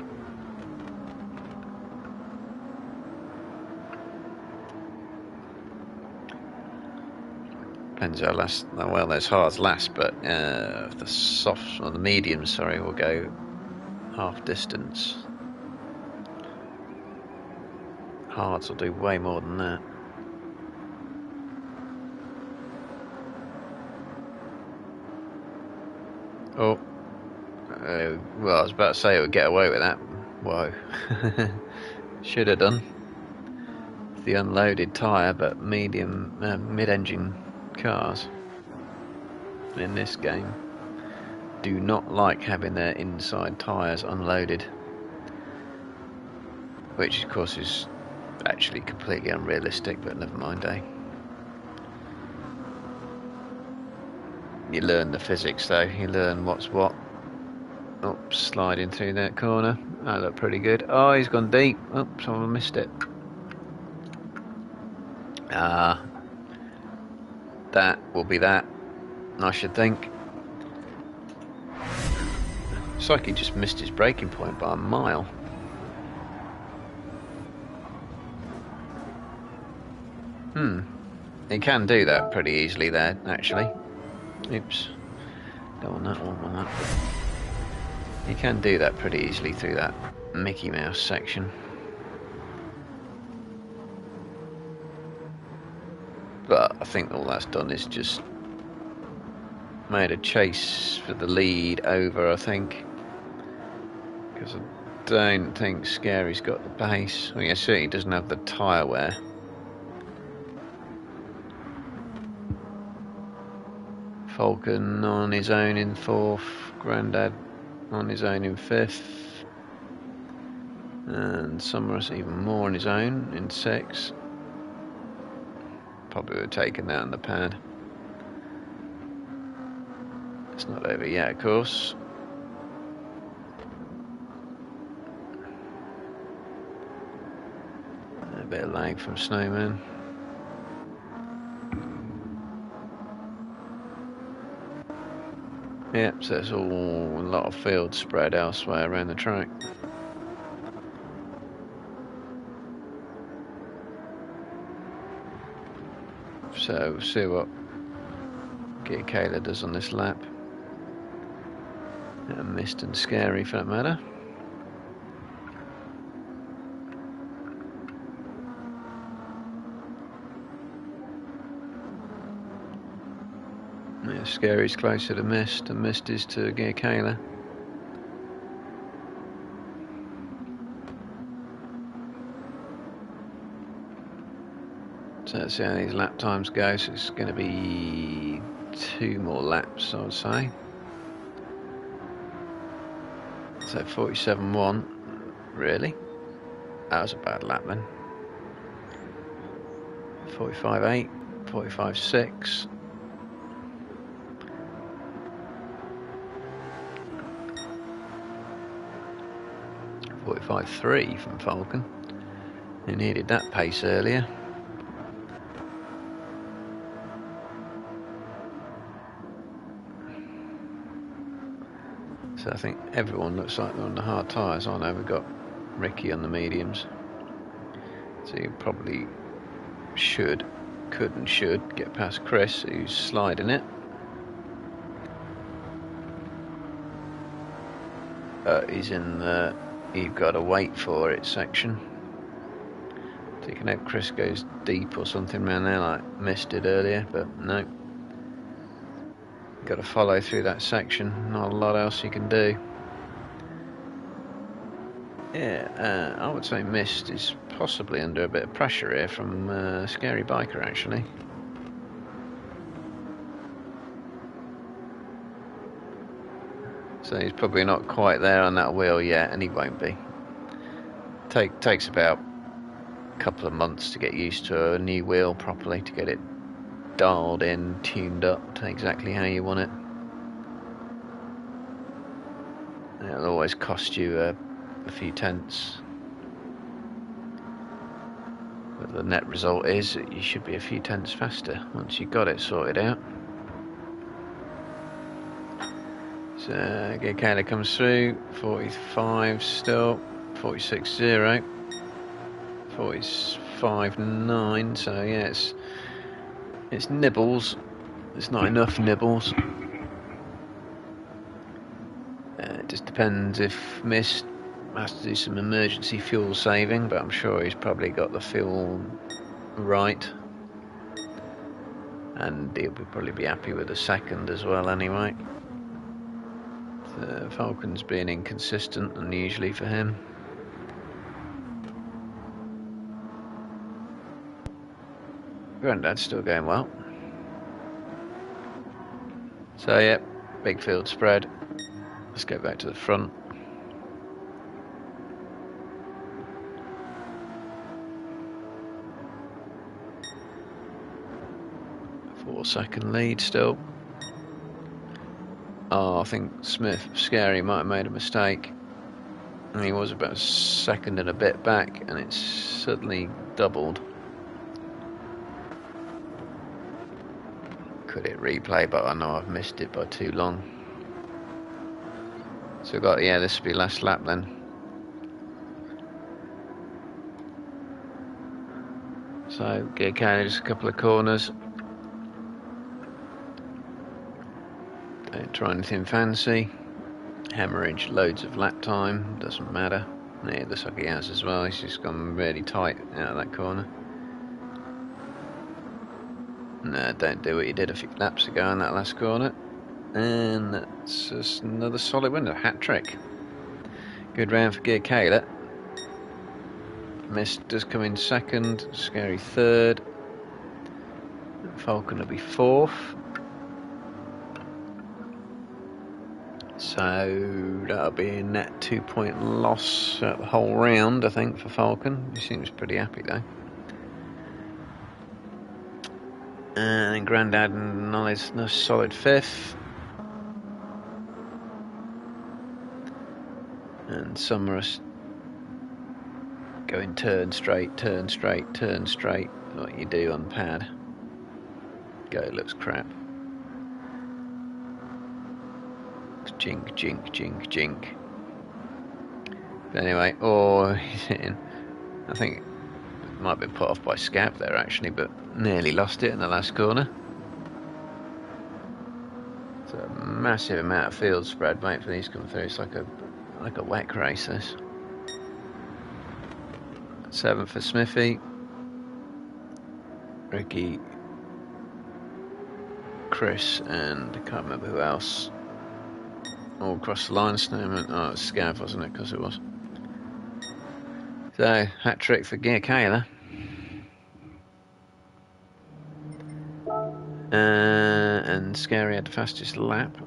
Depends how well those hards last, but the softs, or the mediums, sorry, will go half distance. Hards will do way more than that. Oh, well, I was about to say it would get away with that. Whoa. Should have done. The unloaded tyre, but mid-engine cars in this game do not like having their inside tyres unloaded, which of course is actually completely unrealistic, but never mind, eh? You learn the physics though, you learn what's what. Oh, sliding through that corner. That looked pretty good. Oh, he's gone deep. Oh, someone missed it. That will be that, I should think. It's like he just missed his braking point by a mile. He can do that pretty easily there, actually. Oops. Don't want that one, want that. You can do that pretty easily through that Mickey Mouse section. But I think all that's done is just made a chase for the lead over, I think. Because I don't think Scary's got the pace. Well, yeah, certainly doesn't have the tyre wear. Falcon on his own in 4th, Grandad on his own in 5th, and Summers even more on his own in 6th. Probably would have taken that on the pad. It's not over yet, of course. A bit of lag from Snowman. Yep, so it's all a lot of field spread elsewhere around the track. So we'll see what Kayla does on this lap. And Mist and Scary for that matter. Yeah, Scary's closer to Mist, and Mist is to Kayla. So let's see how these lap times go. So it's going to be 2 more laps, I would say. So 47.1. Really? That was a bad lap then. 45.8, 45.6. 45.3 from Falcon. He needed that pace earlier. So I think everyone looks like they're on the hard tyres. I know we've got Ricky on the mediums. So you probably could and should get past Chris, who's sliding it. He's in the "you've got to wait for it" section. So you can hope Chris goes deep or something around there, like Mist did earlier, but no. Got to follow through that section. Not a lot else you can do. Yeah, I would say Mist is possibly under a bit of pressure here from Scary Biker, actually. So he's probably not quite there on that wheel yet, and he won't be. Takes about a couple of months to get used to a new wheel properly, to get it dialed in, tuned up to exactly how you want it. It'll always cost you a few tenths, but the net result is that you should be a few tenths faster once you've got it sorted out. So Gekala comes through, 45 still, 46.0, 45.9. So yeah, it's nibbles. It's not enough nibbles. It just depends if Mist has to do some emergency fuel saving, but I'm sure he's probably got the fuel right. And he'll probably be happy with the second as well anyway. The Falcon's being inconsistent unusually for him. Grandad's still going well. So yeah, big field spread. Let's go back to the front. Four-second lead still. Oh, I think Scary might have made a mistake. And he was about a second and a bit back, and it's suddenly doubled. Could it replay? But I know I've missed it by too long. So we've got, yeah, this will be last lap then. So get carried just a couple of corners. Don't try anything fancy. Hemorrhage loads of lap time, doesn't matter. Yeah, it looks like he has as well. He's just gone really tight out of that corner. No, don't do what you did a few laps ago in that last corner. And that's just another solid win, a hat trick. Good round for Gekala. Mist does come in second, Scary third. Falcon will be fourth. So that'll be a net 2-point loss at the whole round, I think, for Falcon. He seems pretty happy though. And then Grandad and Nolly's a solid fifth. And Summerus going turn straight, turn straight, turn straight, like you do on pad. Go, looks crap. Jink, jink, jink, jink. But anyway, he's hitting. I think it might have been put off by Scav there actually, but nearly lost it in the last corner. It's a massive amount of field spread, mate, for these to come through. It's like a WEC race, this. 7th for Smithy. Ricky, Chris, and I can't remember who else. All across the line, Snowman. Oh, it was Scav, wasn't it? Because it was. So, hat trick for Gekala. And Scary had the fastest lap.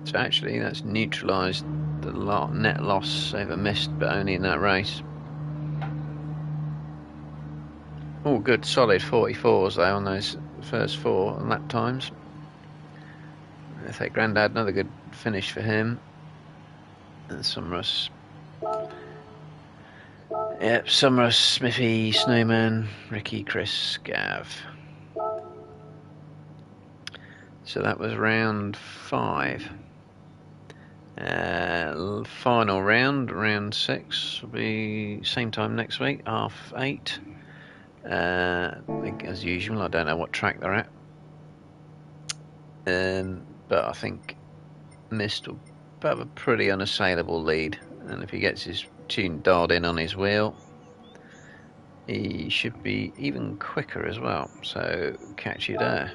So actually, that's neutralised the net loss over Mist, but only in that race. All good, solid 44s though on those first 4 lap times. I think Grandad, another good finish for him. And Summerus. Yep, Summerus, Smithy, Snowman, Ricky, Chris, Gav. So that was round 5. Final round 6, will be same time next week, 8:30. As usual, I don't know what track they're at. But I think Mist will have a pretty unassailable lead, and if he gets his tune dialed in on his wheel, he should be even quicker as well. So catch you there.